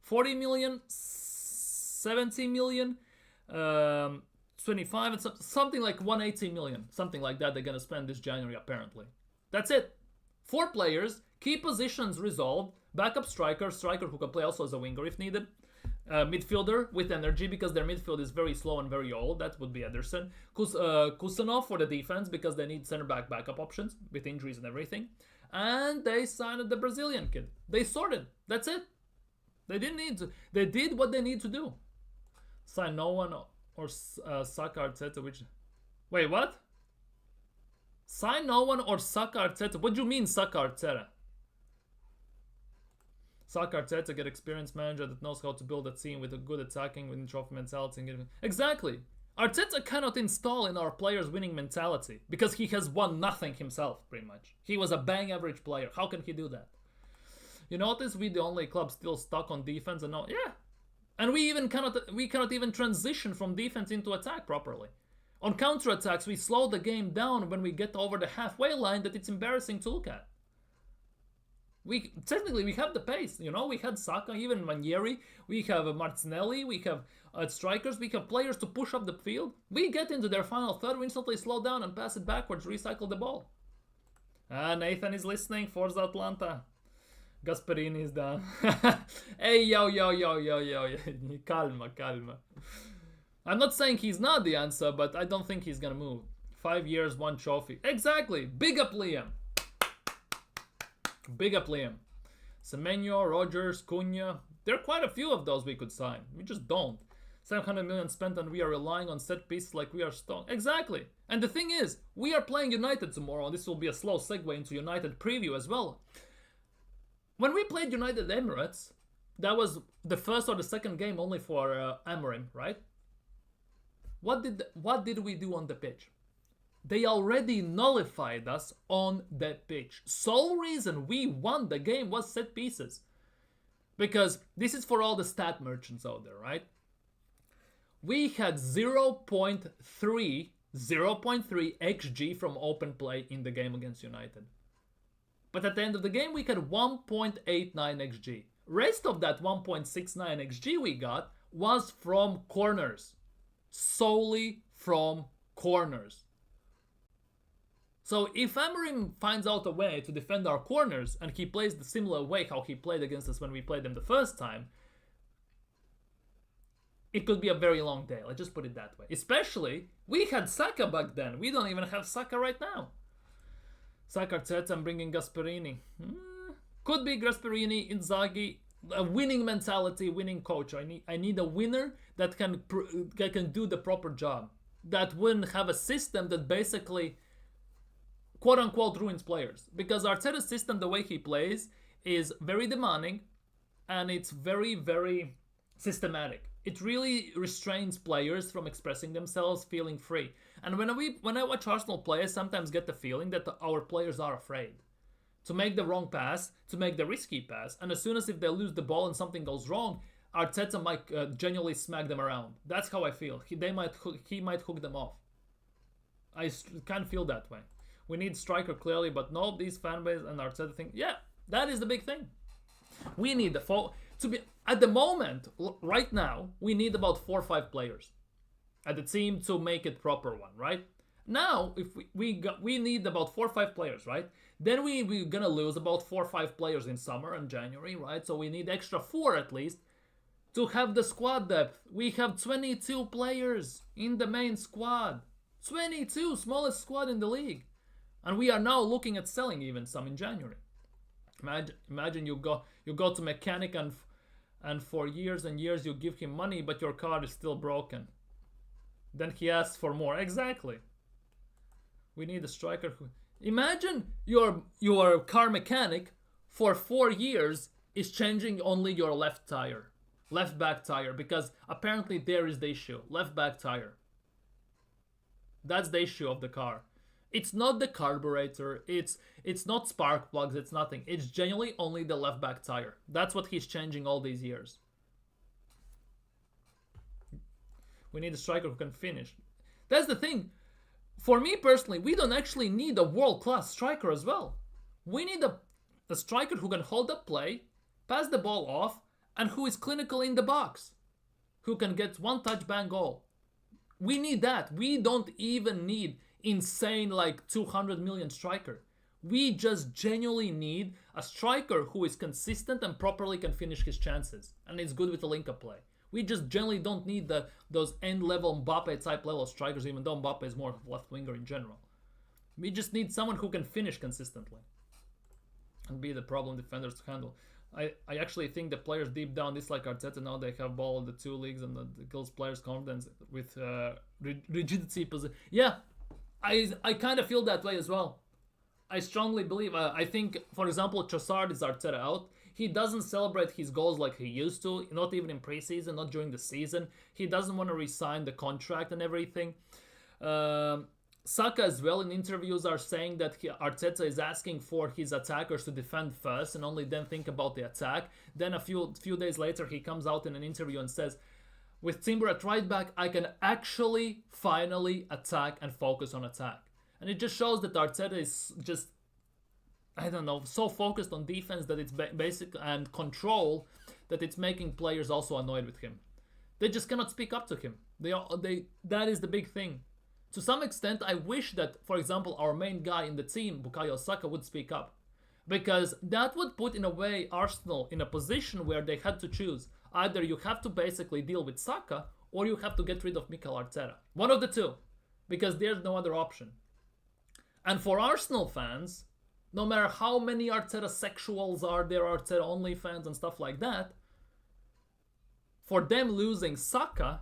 40 million, 70 million, 25, and something like 180 million, something like that they're going to spend this January, apparently. That's it. 4 players, Key positions resolved. Backup striker who can play also as a winger if needed. Midfielder with energy because their midfield is very slow and very old. That would be Ederson. Kusanov for the defense because they need center back backup options with injuries and everything. And they signed the Brazilian kid. They sorted. That's it. They didn't need to. They did what they need to do. Sign no one or suck Arteta. Which? Wait, what? Sign no one or suck Arteta. What do you mean suck Arteta? Suck Arteta, get experienced manager that knows how to build a team with a good attacking, winning trophy mentality. And exactly. Arteta cannot install in our players winning mentality because he has won nothing himself, pretty much. He was a bang average player. How can he do that? You notice we the only club still stuck on defense and no, yeah. And we cannot even transition from defense into attack properly. On counterattacks, we slow the game down when we get over the halfway line that it's embarrassing to look at. Technically we have the pace, you know, we had Saka, even Manieri, we have Martinelli, we have strikers, we have players to push up the field. We get into their final third, we instantly slow down and pass it backwards, recycle the ball. Nathan is listening, Forza Atlanta. Gasperini is down. Hey, yo. Calma. I'm not saying he's not the answer, but I don't think he's gonna move. 5 years, 1 trophy. Exactly, big up Liam. Big up Liam. Semenyo, Rogers, Cunha. There are quite a few of those we could sign. We just don't. 700 million spent and we are relying on set pieces like we are stone. Exactly. And the thing is, we are playing United tomorrow. And this will be a slow segue into United preview as well. When we played United Emirates, that was the first or the second game only for Amorim, right? What did we do on the pitch? They already nullified us on that pitch. Sole reason we won the game was set pieces. Because this is for all the stat merchants out there, right? We had 0.3 XG from open play in the game against United. But at the end of the game, we had 1.89 XG. Rest of that 1.69 XG we got was from corners. Solely from corners. So if Amorim finds out a way to defend our corners and he plays the similar way how he played against us when we played them the first time, it could be a very long day. Let's just put it that way. Especially, we had Saka back then. We don't even have Saka right now. Saka, Arteta, I'm bringing Gasperini. Could be Gasperini, Inzaghi. A winning mentality, winning coach. I need a winner that can do the proper job. That wouldn't have a system that basically quote-unquote ruins players. Because Arteta's system, the way he plays, is very demanding and it's very, very systematic. It really restrains players from expressing themselves, feeling free. And when I watch Arsenal play, I sometimes get the feeling that our players are afraid to make the wrong pass, to make the risky pass. And as soon as if they lose the ball and something goes wrong, Arteta might genuinely smack them around. That's how I feel. He might hook them off. I can't feel that way. We need striker clearly, but no, these fanbase and Arteta thing. Yeah, that is the big thing. We need to be at the moment right now. We need about 4 or 5 players at the team to make it proper one, right? Now, if we need about 4 or 5 players, right? Then we're gonna lose about 4 or 5 players in summer and January, right? So we need extra 4 at least to have the squad depth. We have 22 players in the main squad. 22, smallest squad in the league. And we are now looking at selling even some in January. Imagine you go to mechanic and for years and years you give him money, but your car is still broken. Then he asks for more. Exactly. We need a striker who... Imagine your car mechanic for 4 years is changing only your left back tire, because apparently there is the issue. Left back tire. That's the issue of the car. It's not the carburetor, it's not spark plugs, it's nothing. It's genuinely only the left back tire. That's what he's changing all these years. We need a striker who can finish. That's the thing. For me personally, we don't actually need a world-class striker as well. We need a striker who can hold up play, pass the ball off, and who is clinical in the box. Who can get one touch bang goal. We need that. We don't even need insane like 200 million striker. We just genuinely need a striker who is consistent and properly can finish his chances and is good with the link-up play. We just generally don't need those end-level Mbappe type level strikers, even though Mbappe is more left winger in general. We just need someone who can finish consistently and be the problem defenders to handle. I actually think the players deep down dislike Arteta now. They have ball in the 2 leagues and it kills players' confidence with rigidity. Yeah, I kind of feel that way as well. I strongly believe. I think, for example, Trossard is Arteta out. He doesn't celebrate his goals like he used to, not even in preseason, not during the season. He doesn't want to re-sign the contract and everything. Saka as well in interviews are saying that Arteta is asking for his attackers to defend first and only then think about the attack. Then a few days later he comes out in an interview and says, with Timber at right back, I can actually finally attack and focus on attack. And it just shows that Arteta is just, I don't know, so focused on defense that it's basic and control that it's making players also annoyed with him. They just cannot speak up to him. That is the big thing. To some extent, I wish that, for example, our main guy in the team, Bukayo Saka, would speak up. Because that would put, in a way, Arsenal in a position where they had to choose. Either you have to basically deal with Saka, or you have to get rid of Mikel Arteta. One of the two. Because there's no other option. And for Arsenal fans, no matter how many Arteta sexuals are there, Arteta only fans and stuff like that, for them losing Saka,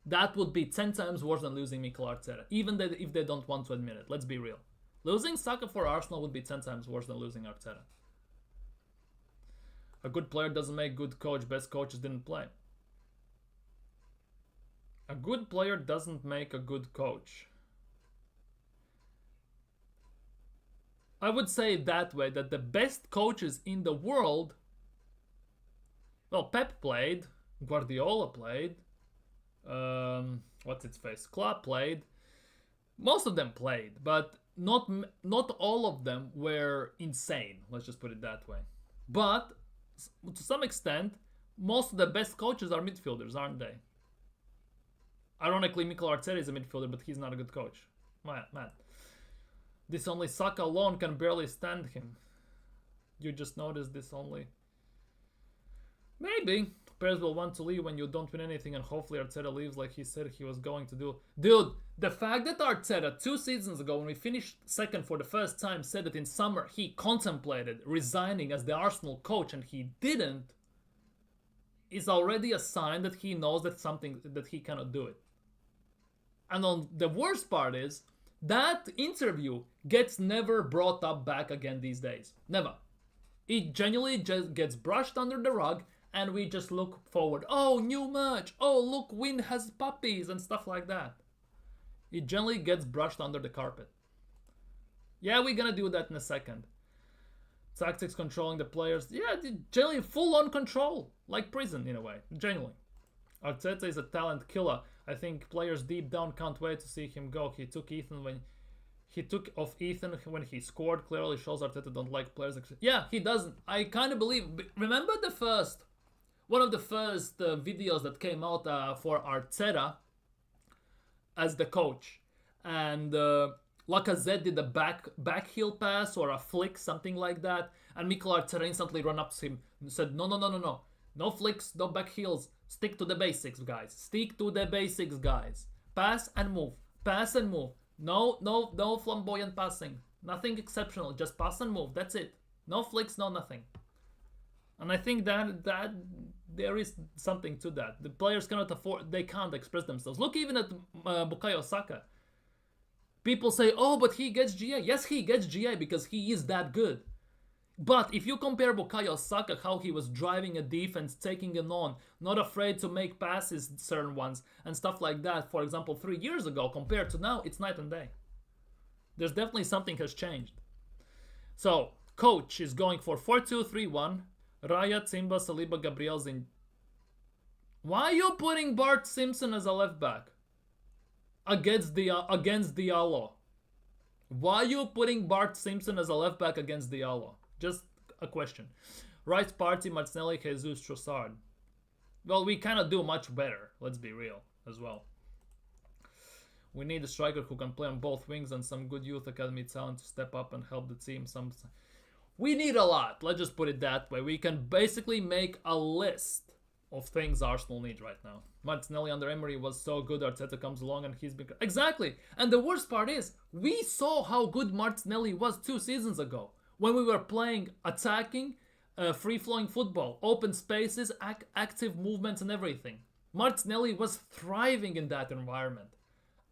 that would be 10 times worse than losing Mikel Arteta, even if they don't want to admit it. Let's be real. Losing Saka for Arsenal would be 10 times worse than losing Arteta. A good player doesn't make good coach. Best coaches didn't play. A good player doesn't make a good coach. I would say it that way, that the best coaches in the world, well, Pep played, Guardiola played, what's its face? Klopp played. Most of them played, but not all of them were insane. Let's just put it that way. But to some extent, most of the best coaches are midfielders, aren't they? Ironically, Mikel Arteta is a midfielder, but he's not a good coach. Man, this only Saka alone can barely stand him. You just noticed this only. Maybe. Players will want to leave when you don't win anything, and hopefully Arteta leaves like he said he was going to do. Dude, the fact that Arteta 2 seasons ago, when we finished second for the first time, said that in summer he contemplated resigning as the Arsenal coach and he didn't, is already a sign that he knows that he cannot do it. And on the worst part is, that interview gets never brought up back again these days. Never. It genuinely just gets brushed under the rug, and we just look forward. Oh, new merch. Oh, look, Win has puppies and stuff like that. It generally gets brushed under the carpet. Yeah, we're gonna do that in a second. Tactics controlling the players. Yeah, generally full-on control. Like prison, in a way. Genuinely. Arteta is a talent killer. I think players deep down can't wait to see him go. He took off Ethan when he scored. Clearly shows Arteta don't like players. Yeah, he doesn't. I kind of believe. Remember one of the first videos that came out for Arteta as the coach, and Lacazette did a back heel pass or a flick, something like that, and Mikel Arteta instantly ran up to him and said, no flicks, no back heels, stick to the basics, guys. Stick to the basics, guys. Pass and move, no flamboyant passing, nothing exceptional, just pass and move, that's it. No flicks, no nothing. And I think that there is something to that. The players they can't express themselves. Look even at Bukayo Saka. People say, oh, but he gets GA. Yes, he gets GA because he is that good. But if you compare Bukayo Saka, how he was driving a defense, taking it on, not afraid to make passes, certain ones, and stuff like that, for example, 3 years ago, compared to now, it's night and day. There's definitely something has changed. So, coach is going for 4-2-3-1. Raya, Simba, Saliba, Gabriel, Zin. Why are you putting Bart Simpson as a left back? Against Diallo. Why are you putting Bart Simpson as a left back against Diallo? Just a question. Right party, Martinelli, Jesus, Trossard. Well, we cannot do much better. Let's be real as well. We need a striker who can play on both wings and some good youth academy talent to step up and help the team. We need a lot. Let's just put it that way. We can basically make a list of things Arsenal need right now. Martinelli under Emery was so good. Arteta comes along and he's been... Exactly. And the worst part is, we saw how good Martinelli was 2 seasons ago. When we were playing attacking, free-flowing football, open spaces, active movements and everything. Martinelli was thriving in that environment.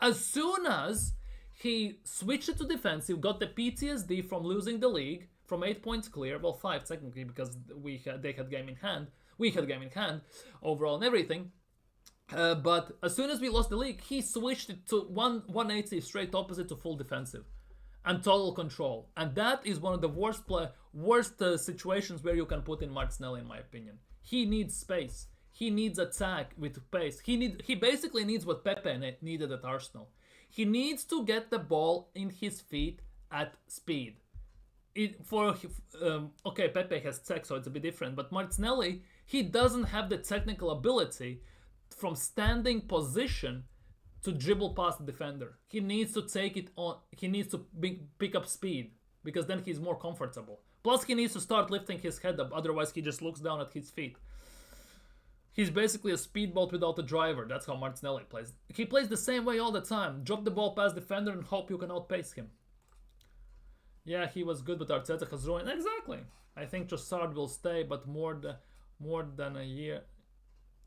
As soon as he switched it to defensive, got the PTSD from losing the league, from 8 points clear, well 5 technically because they had game in hand. We had game in hand overall and everything. But as soon as we lost the league, he switched it to 180 straight opposite to full defensive and total control. And that is one of the worst situations where you can put in Martinelli, in my opinion. He needs space. He needs attack with pace. He basically needs what Pepe needed at Arsenal. He needs to get the ball in his feet at speed. Okay, Pepe has tech, so it's a bit different. But Martinelli, he doesn't have the technical ability from standing position to dribble past the defender. He needs to take it on. He needs to pick up speed because then he's more comfortable. Plus, he needs to start lifting his head up. Otherwise, he just looks down at his feet. He's basically a speedboat without a driver. That's how Martinelli plays. He plays the same way all the time. Drop the ball past defender and hope you can outpace him. Yeah, he was good, but Arteta has ruined. Exactly. I think Trossard will stay, but more than a year.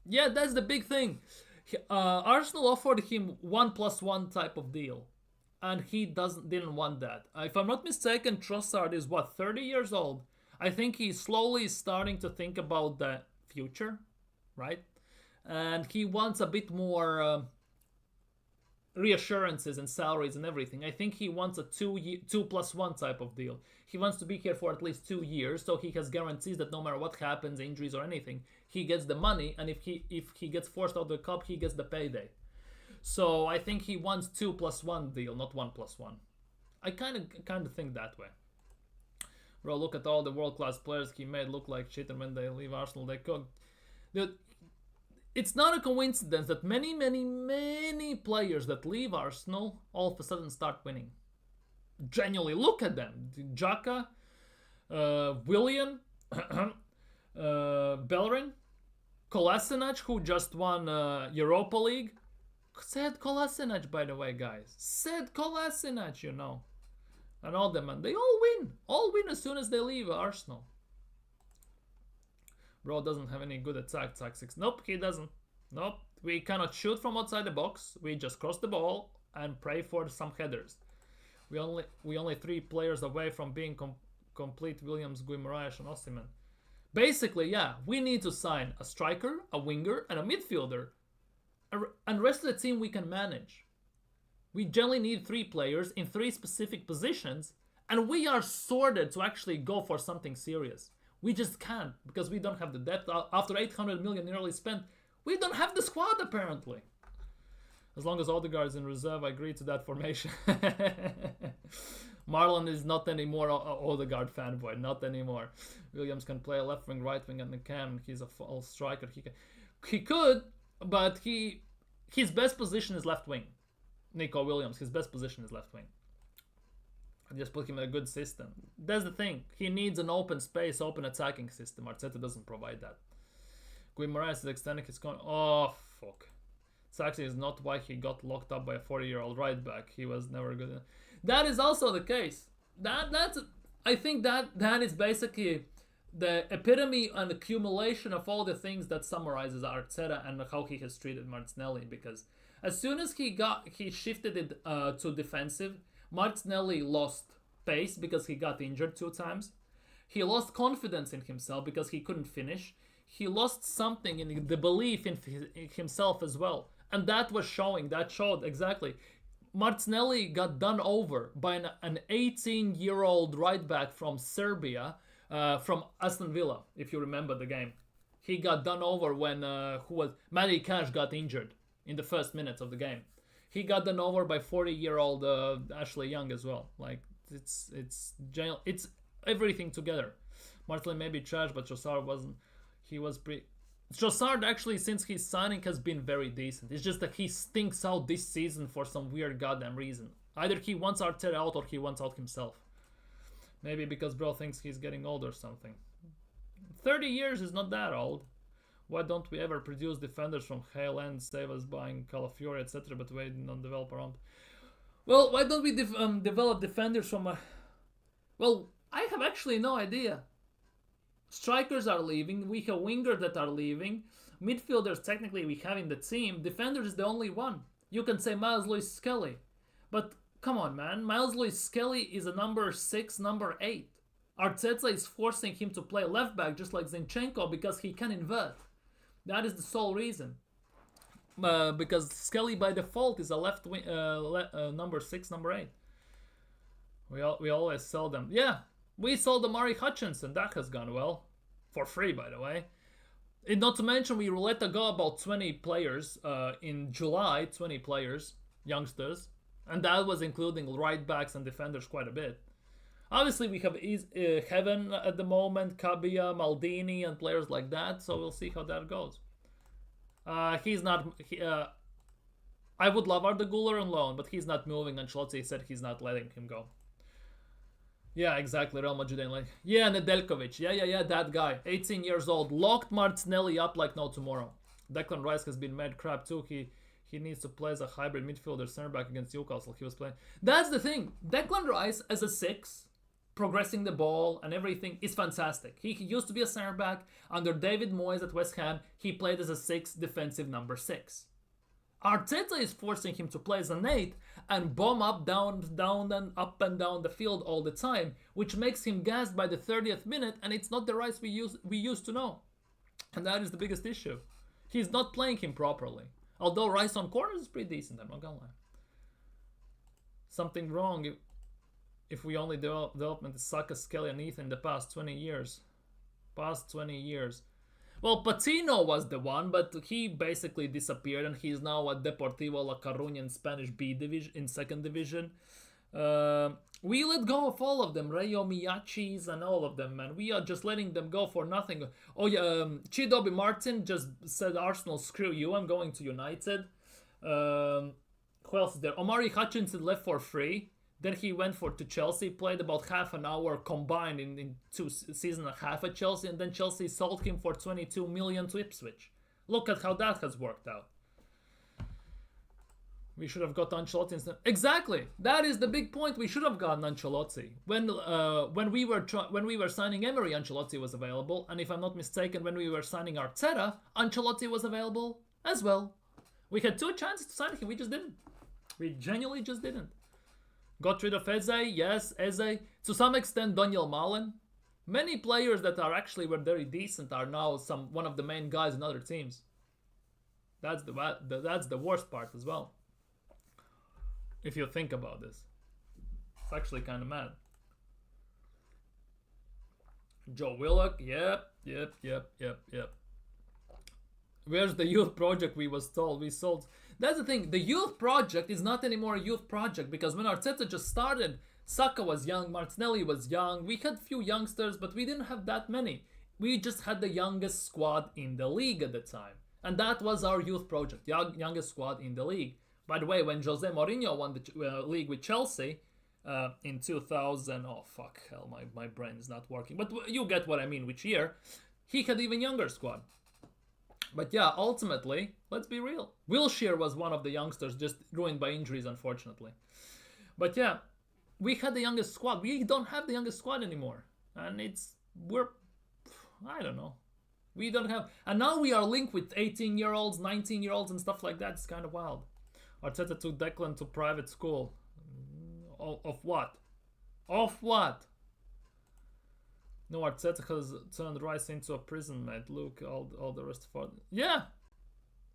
Yeah, that's the big thing. Arsenal offered him 1+1 type of deal, and he didn't want that. If I'm not mistaken, Trossard is 30 years old. I think he's slowly starting to think about the future, right? And he wants a bit more reassurances and salaries and everything. I think he wants a 2+1 type of deal. He wants to be here for at least 2 years, so he has guarantees that no matter what happens, injuries or anything, he gets the money, and if he gets forced out of the cup, he gets the payday. So I think he wants 2+1 deal, not 1+1. I kind of think that way. Bro, look at all the world-class players he made look like shit, and when they leave Arsenal, they cook. Dude, it's not a coincidence that many players that leave Arsenal all of a sudden start winning. Genuinely, look at them. Xhaka, Willian, Bellerin, Kolasinac, who just won Europa League. Said Kolasinac, by the way, guys. Said Kolasinac, you know. And all them, and they all win. All win as soon as they leave Arsenal. Bro doesn't have any good attack tactics. Nope, he doesn't. Nope. We cannot shoot from outside the box. We just cross the ball and pray for some headers. We only 3 players away from being complete Williams, Guimaraes, and Osimhen. Basically, yeah, we need to sign a striker, a winger, and a midfielder. And the rest of the team we can manage. We generally need 3 players in 3 specific positions, and we are sorted to actually go for something serious. We just can't, because we don't have the depth. After 800 million nearly spent, we don't have the squad, apparently. As long as Odegaard's in reserve, I agree to that formation. Marlon is not anymore an Odegaard fanboy, not anymore. Williams can play left wing, right wing, and can. He's a full striker. He could, but his best position is left wing. Nico Williams, his best position is left wing. And just put him in a good system. That's the thing. He needs an open space, open attacking system. Arteta doesn't provide that. Guimaraes is extending his oh, fuck. It's actually not why he got locked up by a 40-year-old right back. He was never good enough. That is also the case. I think that is basically the epitome and accumulation of all the things that summarizes Arteta and how he has treated Martinelli. Because as soon as he shifted it to defensive, Martinelli lost pace because he got injured 2 times. He lost confidence in himself because he couldn't finish. He lost something in the belief in himself as well. And that was showing. That showed exactly. Martinelli got done over by an 18-year-old right back from Serbia, from Aston Villa, if you remember the game. He got done over when Matty Cash got injured in the first minutes of the game. He got done over by 40-year-old Ashley Young as well. Like it's everything together. Martinelli may be trash, but Trossard wasn't. He was pretty. Trossard actually, since his signing, has been very decent. It's just that he stinks out this season for some weird goddamn reason. Either he wants Arteta out or he wants out himself. Maybe because bro thinks he's getting old or something. 30 years is not that old. Why don't we ever produce defenders from Hale End, save us buying Calafiori, etc., but waiting on develop around? Well, why don't we develop defenders from a... Well, I have actually no idea. Strikers are leaving, we have wingers that are leaving, midfielders technically we have in the team, defenders is the only one. You can say Miles Lewis Skelly, but come on man, Miles Lewis Skelly is a number 6, number 8. Arteta is forcing him to play left back just like Zinchenko because he can invert. That is the sole reason. Because Skelly by default is a left wing, number 6, number 8. We always sell them. Yeah, we sold Amari Hutchinson. That has gone well. For free, by the way. And not to mention, we let go about 20 players in July. 20 players, youngsters. And that was including right backs and defenders quite a bit. Obviously, we have Heaven at the moment, Cabia, Maldini, and players like that. So we'll see how that goes. He's not... I would love Arda Güler on loan, but he's not moving. Ancelotti said he's not letting him go. Yeah, exactly. Real Madrid ain't like... Yeah, Nedeljkovic. Yeah, that guy. 18 years old. Locked Martinelli up like no tomorrow. Declan Rice has been mad crap too. He needs to play as a hybrid midfielder center back against Newcastle. He was playing... That's the thing. Declan Rice as a 6... progressing the ball and everything is fantastic. He used to be a center back. Under David Moyes at West Ham, he played as a 6, defensive number 6. Arteta is forcing him to play as an 8 and bomb up, down, and up and down the field all the time, which makes him gassed by the 30th minute, and it's not the Rice we used to know. And that is the biggest issue. He's not playing him properly. Although Rice on corners is pretty decent, I'm not gonna lie. Something wrong if we only development is Saka, Skelly, and Ethan in the past 20 years. Well, Patino was the one, but he basically disappeared, and he's now at Deportivo La Coruña in Spanish B division, in 2nd division. We let go of all of them, Rayo Miyachis and all of them, man. We are just letting them go for nothing. Oh yeah, Chidobe Martin just said, Arsenal, screw you, I'm going to United. Who else is there? Omari Hutchinson left for free. Then he went to Chelsea, played about half an hour combined in 2 seasons and a half at Chelsea, and then Chelsea sold him for 22 million to Ipswich. Look at how that has worked out. We should have got Ancelotti instead. Exactly, that is the big point. We should have gotten Ancelotti when we were signing Emery. Ancelotti was available, and if I'm not mistaken, when we were signing Arteta, Ancelotti was available as well. We had 2 chances to sign him. We just didn't. We genuinely just didn't. Got rid of Eze, yes, Eze. To some extent, Daniel Malen. Many players that are actually were very decent are now one of the main guys in other teams. That's the worst part as well. If you think about this, it's actually kind of mad. Joe Willock, yep. Where's the youth project we was told? We sold... That's the thing, the youth project is not anymore a youth project, because when Arteta just started, Saka was young, Martinelli was young, we had few youngsters, but we didn't have that many. We just had the youngest squad in the league at the time. And that was our youth project, youngest squad in the league. By the way, when Jose Mourinho won the league with Chelsea in 2000... Oh, fuck, hell, my brain is not working. But you get what I mean, which year. He had even younger squad. But yeah, ultimately, let's be real. Wilshere was one of the youngsters, just ruined by injuries, unfortunately. But yeah, we had the youngest squad. We don't have the youngest squad anymore. And I don't know. We don't have... And now we are linked with 18-year-olds, 19-year-olds and stuff like that. It's kind of wild. Arteta took Declan to private school. Of what? Of what? No, Arteta has turned Rice into a prison, mate. Look, all the rest of it. Yeah!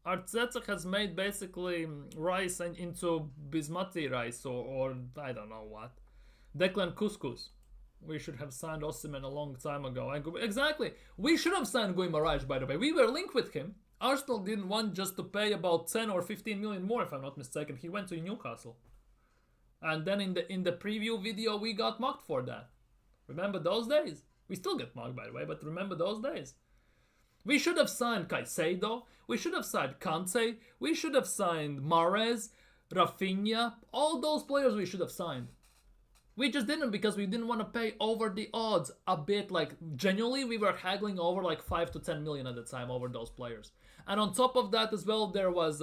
Arteta has made basically Rice into Bismati Rice or I don't know what. Declan Couscous. We should have signed Osimhen a long time ago. Exactly! We should have signed Guimaraes, by the way. We were linked with him. Arsenal didn't want just to pay about 10 or 15 million more, if I'm not mistaken. He went to Newcastle. And then in the preview video, we got mocked for that. Remember those days? We still get mocked, by the way, but remember those days. We should have signed Caicedo. We should have signed Kante. We should have signed Mahrez, Rafinha. All those players we should have signed. We just didn't because we didn't want to pay over the odds a bit. Like, genuinely, we were haggling over like 5 to 10 million at the time over those players. And on top of that as well, there was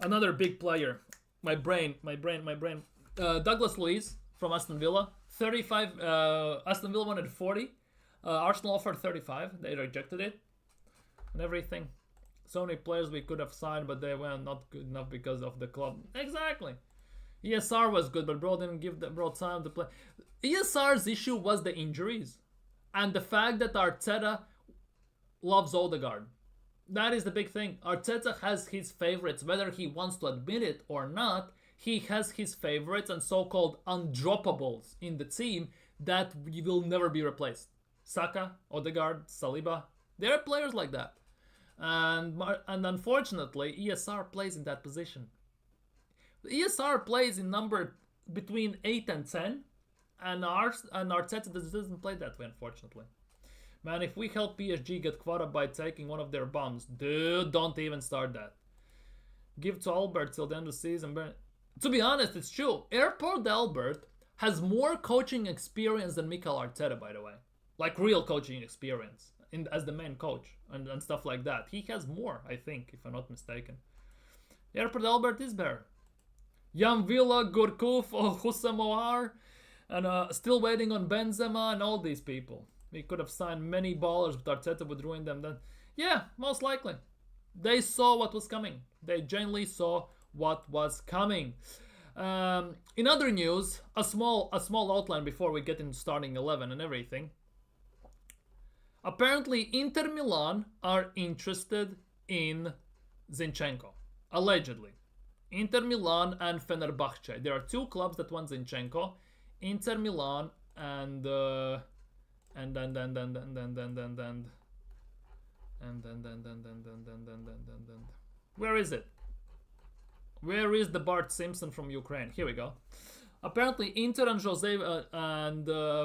another big player. My brain. Douglas Luiz from Aston Villa. 35. Aston Villa wanted 40. Arsenal offered 35. They rejected it. And everything. So many players we could have signed, but they were not good enough because of the club. Exactly. ESR was good, but bro didn't give the bro time to play. ESR's issue was the injuries. And the fact that Arteta loves Odegaard. That is the big thing. Arteta has his favorites, whether he wants to admit it or not. He has his favorites and so-called undroppables in the team that will never be replaced. Saka, Odegaard, Saliba. There are players like that. And unfortunately, ESR plays in that position. ESR plays in number between 8 and 10. And Arteta doesn't play that way, unfortunately. Man, if we help PSG get caught up by taking one of their bombs, dude, don't even start that. Give to Albert till the end of the season. To be honest, it's true. Airport Albert has more coaching experience than Mikel Arteta, by the way. Like real coaching experience as the main coach and stuff like that. He has more, I think, if I'm not mistaken. Airport Albert is better. Jan Villa, Gourcuff, Houssam Ouar, and still waiting on Benzema and all these people. We could have signed many ballers, but Arteta would ruin them then. Yeah, most likely. They saw what was coming. They genuinely saw what was coming. In other news, a small outline before we get into starting 11 and everything. Apparently, Inter Milan are interested in Zinchenko. Allegedly. Inter Milan and Fenerbahce. There are two clubs that want Zinchenko. Inter Milan and where is it? Where is the Bart Simpson from Ukraine? Here we go. Apparently, Inter and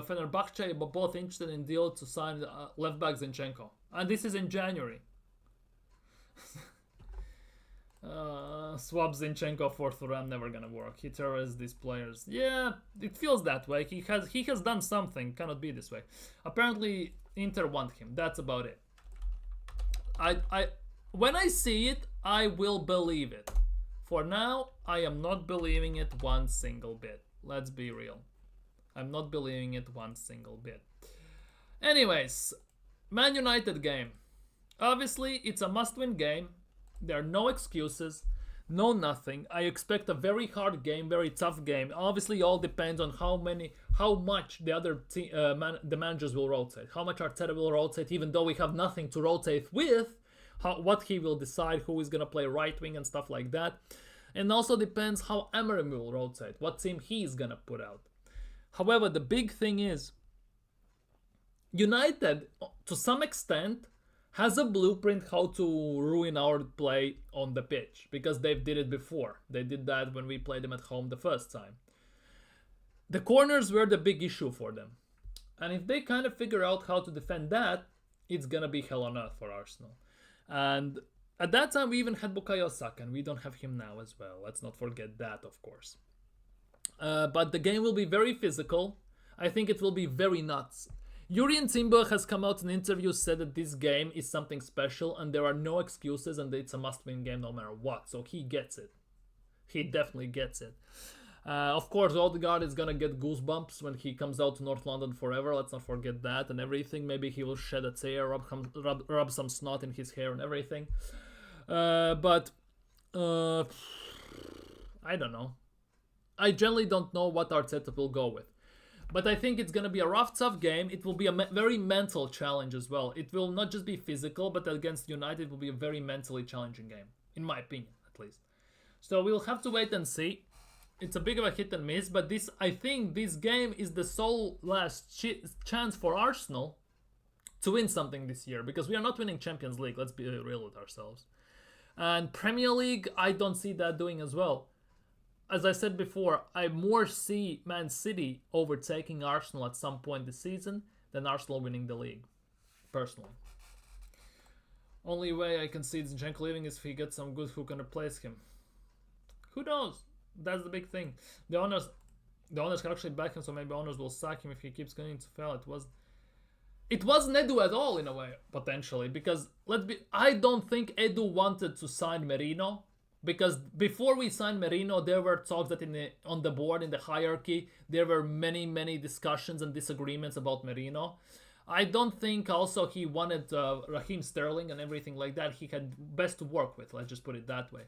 Fenerbahce are both interested in deal to sign left back Zinchenko, and this is in January. Swap Zinchenko for Thuram, never gonna work. He terrorizes these players. Yeah, it feels that way. He has done something. Cannot be this way. Apparently, Inter want him. That's about it. When I see it, I will believe it. For now, I am not believing it one single bit. Let's be real. I'm not believing it one single bit. Anyways, Man United game. Obviously, it's a must-win game. There are no excuses, no nothing. I expect a very hard game, very tough game. Obviously, all depends on how much the other the managers will rotate, how much Arteta will rotate, even though we have nothing to rotate with. What he will decide, who is gonna play right wing and stuff like that, and also depends how Emery will rotate, what team he is gonna put out. However, the big thing is, United, to some extent, has a blueprint how to ruin our play on the pitch, because they did it before. They did that when we played them at home the first time. The corners were the big issue for them, and if they kind of figure out how to defend that, it's gonna be hell on earth for Arsenal. And at that time, we even had Bukayo Saka, and we don't have him now as well. Let's not forget that, of course. But the game will be very physical. I think it will be very nuts. Jurien Timber has come out in an interview, said that this game is something special, and there are no excuses, and it's a must-win game no matter what. So he gets it. He definitely gets it. Of course, Odegaard is gonna get goosebumps when he comes out to North London forever. Let's not forget that and everything. Maybe he will shed a tear, rub some snot in his hair and everything. But I don't know. I generally don't know what Arteta will go with. But I think it's gonna be a rough, tough game. It will be a very mental challenge as well. It will not just be physical, but against United, it will be a very mentally challenging game, in my opinion, at least. So we'll have to wait and see. It's a big of a hit and miss, but I think this game is the sole last chance for Arsenal to win something this year, because we are not winning Champions League, let's be real with ourselves. And Premier League, I don't see that doing as well. As I said before, I more see Man City overtaking Arsenal at some point this season than Arsenal winning the league, personally. Only way I can see Zinchenko leaving is if he gets some good who can replace him. Who knows? That's the big thing. The owners can actually back him, so maybe owners will sack him if he keeps going to fail. It wasn't Edu at all in a way, potentially, because I don't think Edu wanted to sign Merino, because before we signed Merino, there were talks that on the board, in the hierarchy, there were many discussions and disagreements about Merino. I don't think also he wanted Raheem Sterling and everything like that. He had best to work with, let's just put it that way.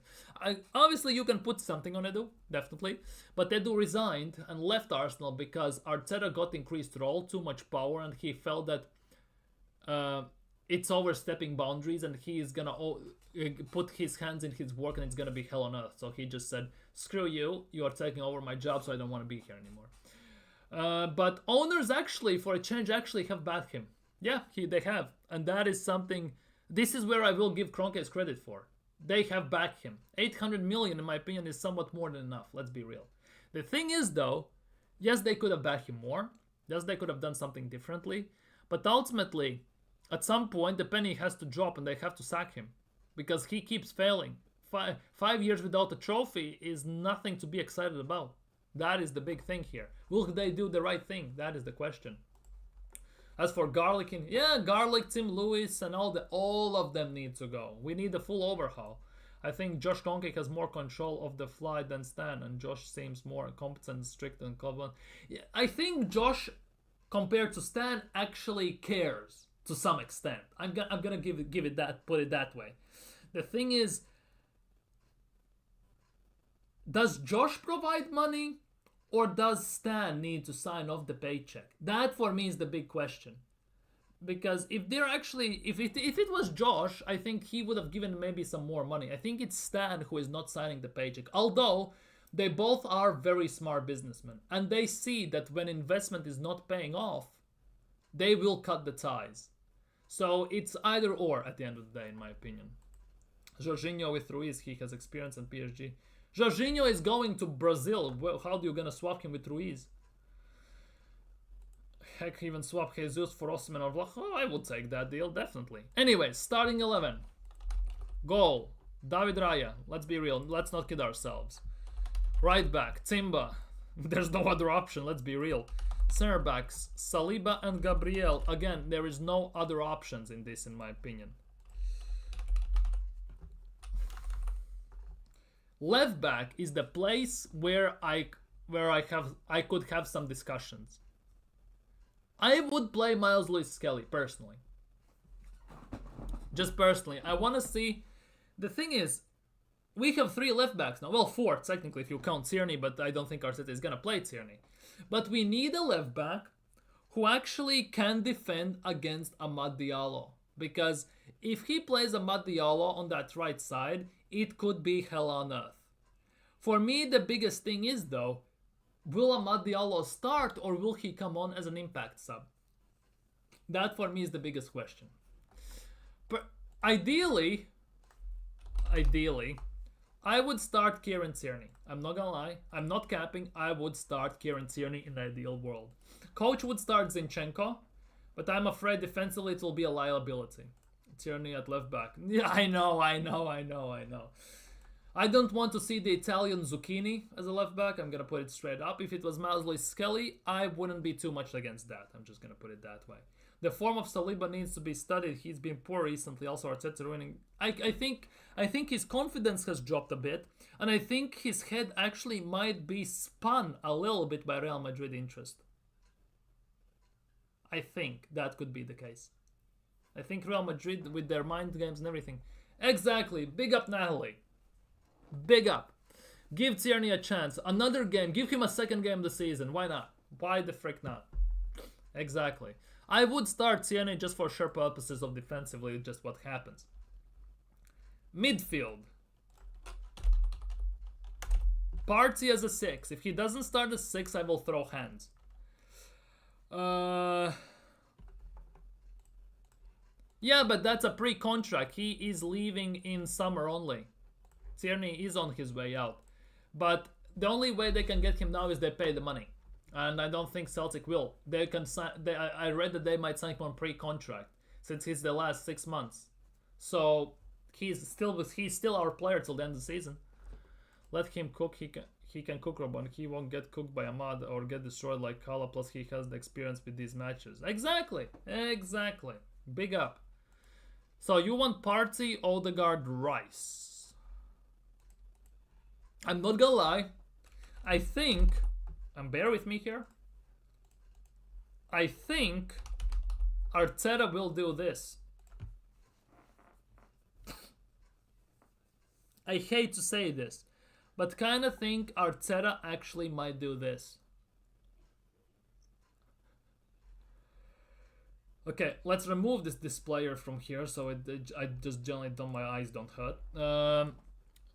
Obviously, you can put something on Edu, definitely. But Edu resigned and left Arsenal because Arteta got increased role, too much power, and he felt that it's overstepping boundaries and he is going to put his hands in his work and it's going to be hell on earth. So he just said, screw you, you are taking over my job, so I don't want to be here anymore. But owners actually, for a change, actually have backed him. Yeah, they have. And that is something, this is where I will give Kroenke's credit for. They have backed him. 800 million, in my opinion, is somewhat more than enough. Let's be real. The thing is, though, yes, they could have backed him more. Yes, they could have done something differently. But ultimately, at some point, the penny has to drop and they have to sack him. Because he keeps failing. 5 years without a trophy is nothing to be excited about. That is the big thing here. Will they do the right thing? That is the question. As for Garlic, Garlic, Tim Lewis, and all of them need to go. We need a full overhaul. I think Josh Kroenke has more control of the fly than Stan, and Josh seems more competent, strict, and confident. Yeah, I think Josh, compared to Stan, actually cares to some extent. I'm gonna put it that way. The thing is, does Josh provide money? Or does Stan need to sign off the paycheck? That for me is the big question. Because if it was Josh, I think he would have given maybe some more money. I think it's Stan who is not signing the paycheck. Although they both are very smart businessmen. And they see that when investment is not paying off, they will cut the ties. So it's either or at the end of the day, in my opinion. Jorginho with Ruiz, he has experience in PSG. Jorginho is going to Brazil. Well, how are you going to swap him with Ruiz? Heck, even swap Jesus for Osimhen or Vlach. Oh, I would take that deal, definitely. Anyway, starting 11. Goal. David Raya. Let's be real. Let's not kid ourselves. Right back. Timba. There's no other option. Let's be real. Center backs. Saliba and Gabriel. Again, there is no other options in this, in my opinion. Left back is the place where I could have some discussions. I would play Miles Lewis-Skelly personally. Just personally, I want to see. The thing is, we have 3 left backs now. Well, 4 technically if you count Tierney, but I don't think Arteta is gonna play Tierney. But we need a left back who actually can defend against Amad Diallo, because if he plays Amad Diallo on that right side, it could be hell on earth. For me, the biggest thing is, though, will Amad Diallo start or will he come on as an impact sub? That for me is the biggest question. But ideally, I would start Kieran Tierney. I'm not gonna lie, I'm not capping, I would start Kieran Tierney in the ideal world. Coach would start Zinchenko, but I'm afraid defensively it will be a liability. Tierney at left back. Yeah, I know. I don't want to see the Italian Zucchini as a left back. I'm going to put it straight up. If it was Miles Lewis-Skelly, I wouldn't be too much against that. I'm just going to put it that way. The form of Saliba needs to be studied. He's been poor recently. Also, Arteta ruining. I think his confidence has dropped a bit. And I think his head actually might be spun a little bit by Real Madrid interest. I think that could be the case. I think Real Madrid, with their mind games and everything. Exactly. Big up Natalie. Big up. Give Tierney a chance. Another game. Give him a second game of the season. Why not? Why the frick not? Exactly. I would start Tierney just for sure purposes of defensively, just what happens. Midfield. Partey as a 6. If he doesn't start as 6, I will throw hands. Yeah, but that's a pre-contract. He is leaving in summer only. Tierney is on his way out. But the only way they can get him now is they pay the money. and I don't think Celtic will. They can sign. I read that they might sign him on pre-contract since he's the last 6 months. So he's still our player till the end of the season. Let him cook. He can cook, Robin. He won't get cooked by Ahmad or get destroyed like Kala. Plus he has the experience with these matches. Exactly. Big up. So you want Partey, Odegaard, Rice. I'm not gonna lie. I think, and bear with me here, I think Arteta will do this. I hate to say this, but kind of think Arteta actually might do this. Okay, let's remove this player from here so I just generally don't, my eyes don't hurt.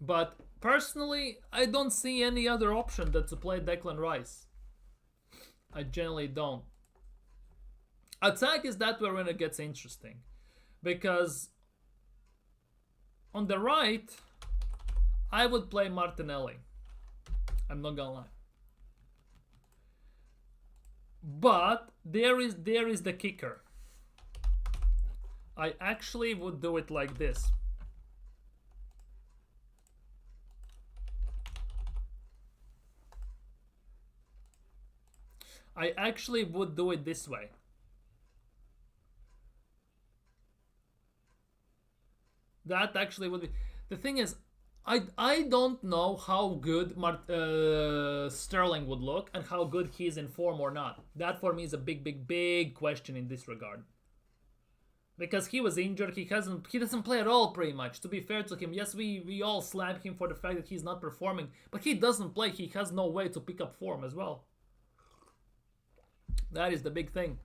But personally, I don't see any other option than to play Declan Rice. I generally don't. Attack is that where when it gets interesting. Because on the right, I would play Martinelli. I'm not gonna lie. But there is the kicker. I actually would do it like this. I actually would do it this way. That actually would be... The thing is, I don't know how good Sterling would look and how good he's in form or not. That for me is a big question in this regard. Because he was injured, he doesn't play at all pretty much. To be fair to him, yes, we all slam him for the fact that he's not performing, but he doesn't play, he has no way to pick up form as well. That is the big thing.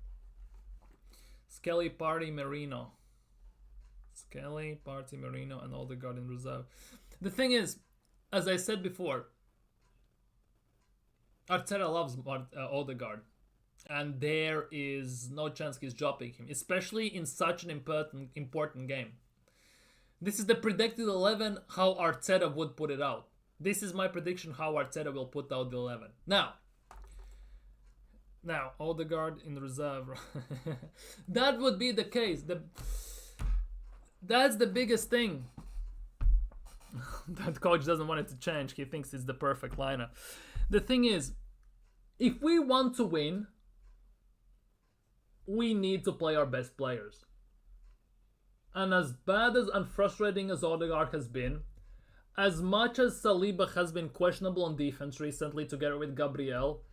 Skelly, Partey, Merino. Skelly, Partey, Merino, and Odegaard in reserve. The thing is, as I said before, Arteta loves Odegaard. And there is no chance he's dropping him, especially in such an important game. This is the predicted 11, how Arteta would put it out. This is my prediction how Arteta will put out the 11. Now, Odegaard in reserve. That would be the case. That's the biggest thing. That coach doesn't want it to change. He thinks it's the perfect lineup. The thing is, if we want to win, we need to play our best players. And as bad as and frustrating as Odegaard has been, as much as Saliba has been questionable on defense recently together with Gabriel,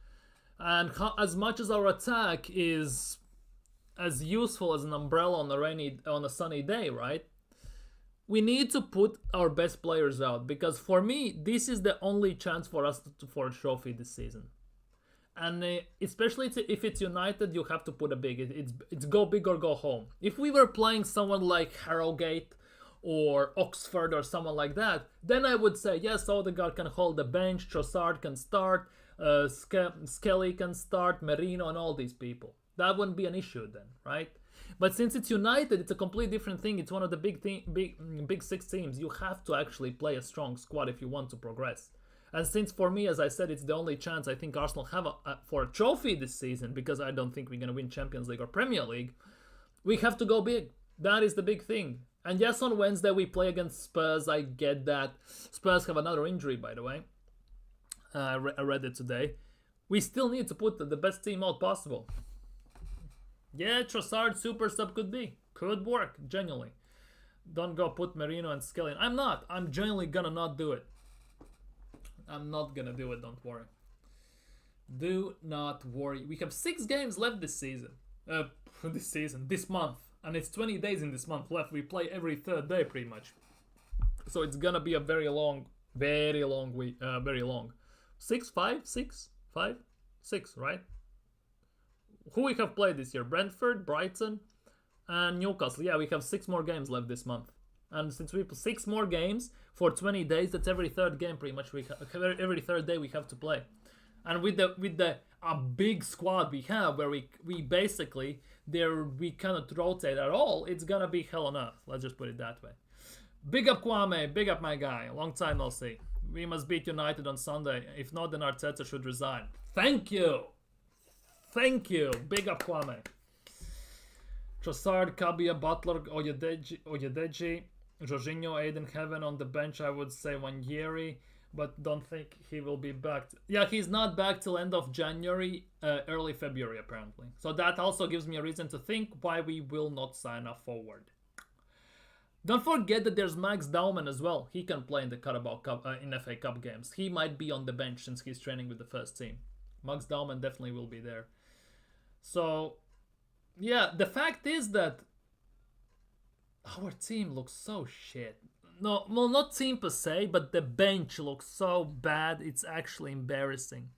and as much as our attack is as useful as an umbrella on a sunny day, right? We need to put our best players out, because for me, this is the only chance for us for a trophy this season. And especially if it's United, you have to put a big. It's go big or go home. If we were playing someone like Harrogate or Oxford or someone like that, then I would say yes, Odegaard can hold the bench, Trossard can start, Skelly can start, Merino and all these people. That wouldn't be an issue then, right? But since it's United, it's a completely different thing. It's one of the big six teams. You have to actually play a strong squad if you want to progress. And since for me, as I said, it's the only chance I think Arsenal have for a trophy this season, because I don't think we're going to win Champions League or Premier League, we have to go big. That is the big thing. And yes, on Wednesday we play against Spurs. I get that. Spurs have another injury, by the way. I read it today. We still need to put the best team out possible. Yeah, Trossard super sub could work, genuinely. Don't go put Merino and Skelly. I'm genuinely gonna not do it. I'm not gonna do it, don't worry. Do not worry. We have 6 games left this season. This month. And it's 20 days in this month left. We play every third day pretty much. So it's gonna be a very long week. Very long. 6, 5, 6, 5, 6, right? Who we have played this year? Brentford, Brighton, and Newcastle. Yeah, we have 6 more games left this month. And since we play 6 more games for 20 days, that's every third game pretty much. Every third day we have to play. And with a big squad we have, where we basically we cannot rotate at all, it's gonna be hell on earth. Let's just put it that way. Big up Kwame, big up my guy. Long time no see. We must beat United on Sunday. If not, then Arteta should resign. Thank you. Thank you. Big up Kwame. Trossard, Kabia, Butler, Oyedeji, Jorginho, Aiden, Heaven on the bench. I would say Wanjeri, but don't think he will be back. Yeah, he's not back till end of January, early February apparently. So that also gives me a reason to think why we will not sign a forward. Don't forget that there's Max Dauman as well. He can play in the Carabao Cup, in FA Cup games. He might be on the bench since he's training with the first team. Max Dauman definitely will be there. So, yeah, the fact is that our team looks so shit. No, well, not team per se, but the bench looks so bad. It's actually embarrassing.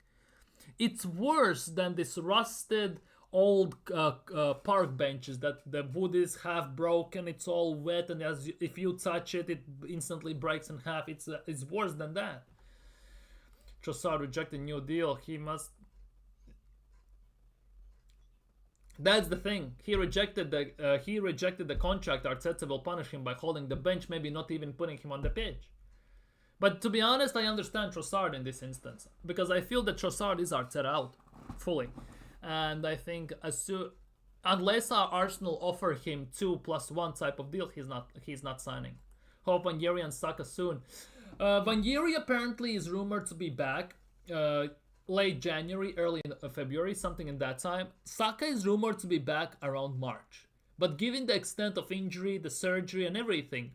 It's worse than this rusted old park benches that the wood is half broken. It's all wet, and if you touch it, it instantly breaks in half. It's worse than that. Trossard rejected new deal. He must. That's the thing. He rejected the contract. Arteta will punish him by holding the bench, maybe not even putting him on the pitch. But to be honest, I understand Trossard in this instance because I feel that Trossard is Arteta out fully, and I think unless our Arsenal offer him 2+1 type of deal, he's not signing. Hope Wanjeri and Saka soon. Wanjeri apparently is rumored to be back. Late January, early February, something in that time. Saka is rumored to be back around March. But given the extent of injury, the surgery and everything,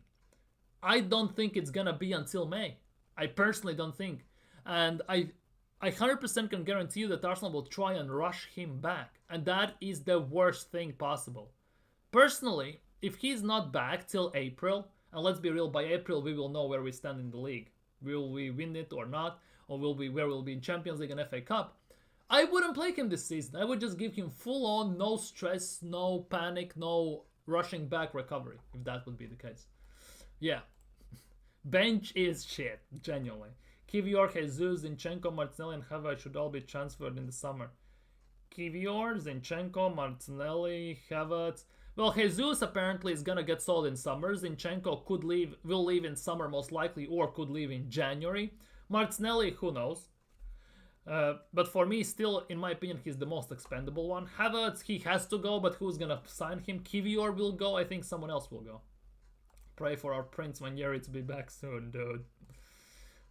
I don't think it's gonna be until May. I personally don't think. And I 100% can guarantee you that Arsenal will try and rush him back. And that is the worst thing possible. Personally, if he's not back till April, and let's be real, by April we will know where we stand in the league. Will we win it or not? Or where we'll be in Champions League and FA Cup. I wouldn't play him this season. I would just give him full on, no stress, no panic, no rushing back recovery, if that would be the case. Yeah. Bench is shit, genuinely. Kivior, Jesus, Zinchenko, Martinelli, and Havertz should all be transferred in the summer. Kivior, Zinchenko, Martinelli, Havertz. Well, Jesus apparently is gonna get sold in summer. Zinchenko will leave in summer most likely, or could leave in January. Martinelli, who knows? But for me, still, in my opinion, he's the most expendable one. Havertz, he has to go, but who's gonna sign him? Kivior will go. I think someone else will go. Pray for our Prince Wanjeri to be back soon, dude.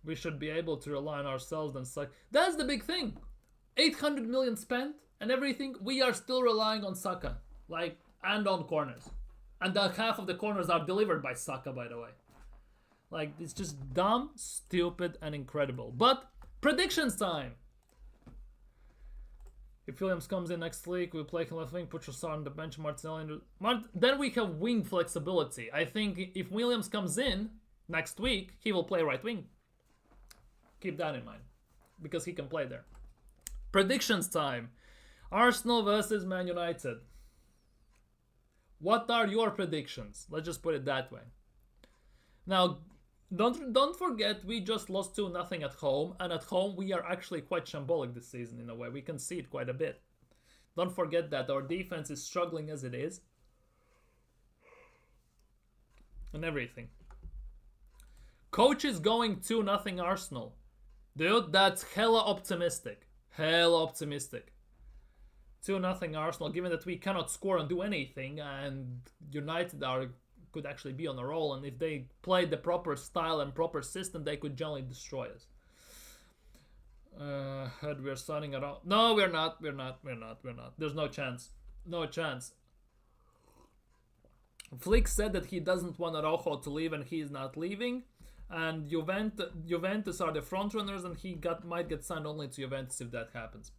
We should be able to rely on ourselves and suck. That's the big thing. 800 million spent and everything. We are still relying on Saka, and on corners, and half of the corners are delivered by Saka, by the way. It's just dumb, stupid, and incredible. But predictions time. If Williams comes in next week, we'll play him left wing, put Trossard on the bench, Martinelli. Then we have wing flexibility. I think if Williams comes in next week, he will play right wing. Keep that in mind, because he can play there. Predictions time. Arsenal versus Man United. What are your predictions? Let's just put it that way. Now, don't forget, we just lost 2-0 at home, and at home we are actually quite shambolic this season in a way. We can see it quite a bit. Don't forget that our defense is struggling as it is. And everything. Coach is going 2-0 Arsenal. Dude, that's hella optimistic. Hella optimistic. 2-0 Arsenal, given that we cannot score and do anything, and United could actually be on a roll, and if they played the proper style and proper system, they could generally destroy us. We're signing it out. No, we're not. There's no chance. No chance. Flick said that he doesn't want Araujo to leave, and he is not leaving. And Juventus are the front runners, and he might get signed only to Juventus if that happens.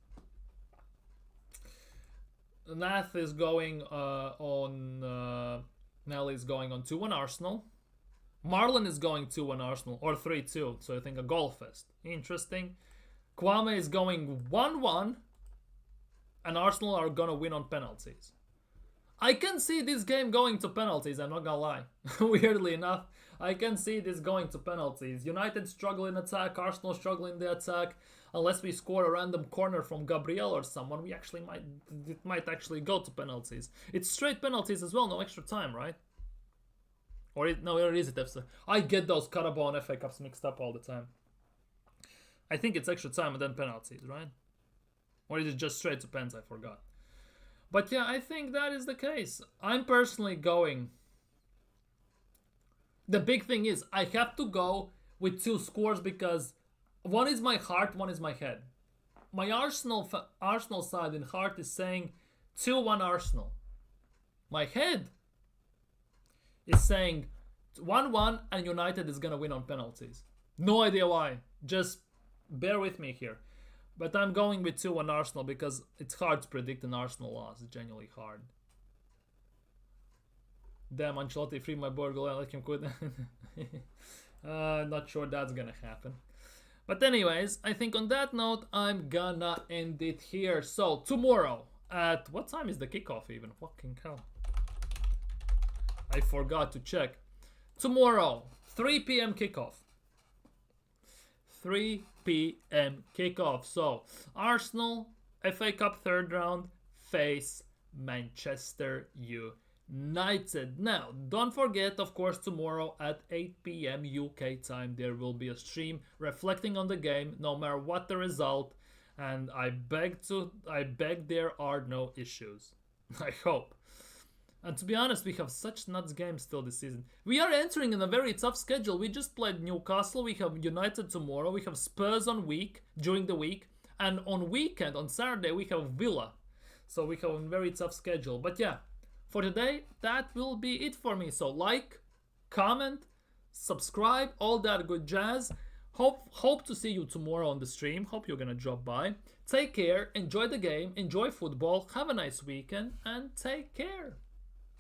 Nath is going on. Nelly is going on 2-1 Arsenal. Marlon is going 2-1 Arsenal, or 3-2, so I think a goal fest. Interesting. Kwame is going 1-1, and Arsenal are gonna win on penalties. I can see this game going to penalties, I'm not gonna lie. Weirdly enough, I can see this going to penalties. United struggle in attack, Arsenal struggle in the attack. Unless we score a random corner from Gabriel or someone, it might actually go to penalties. It's straight penalties as well, no extra time, right? Or is it FC? I get those Carabao and FA Cups mixed up all the time. I think it's extra time and then penalties, right? Or is it just straight to pens? I forgot. But yeah, I think that is the case. I'm personally going. The big thing is I have to go with 2 scores because one is my heart, one is my head. My Arsenal side in heart is saying 2-1 Arsenal. My head is saying 1-1 and United is gonna win on penalties. No idea why. Just bear with me here. But I'm going with 2-1 Arsenal because it's hard to predict an Arsenal loss. It's genuinely hard. Damn, Ancelotti free my board goal. I like him quit. Not sure that's gonna happen. But anyways, I think on that note, I'm gonna end it here. So tomorrow at what time is the kickoff even? Fucking hell. I forgot to check. Tomorrow, 3 p.m. kickoff. 3 p.m. kickoff. So Arsenal, FA Cup third round, face Manchester United. Now, don't forget, of course, tomorrow at 8 p.m. UK time, there will be a stream reflecting on the game, no matter what the result. And I beg there are no issues. I hope. And to be honest, we have such nuts games still this season. We are entering in a very tough schedule. We just played Newcastle. We have United tomorrow. We have Spurs during the week. And on weekend, on Saturday, we have Villa. So we have a very tough schedule. But yeah, for today, that will be it for me. So like, comment, subscribe, all that good jazz. Hope to see you tomorrow on the stream. Hope you're gonna drop by. Take care, enjoy the game, enjoy football, have a nice weekend, and take care.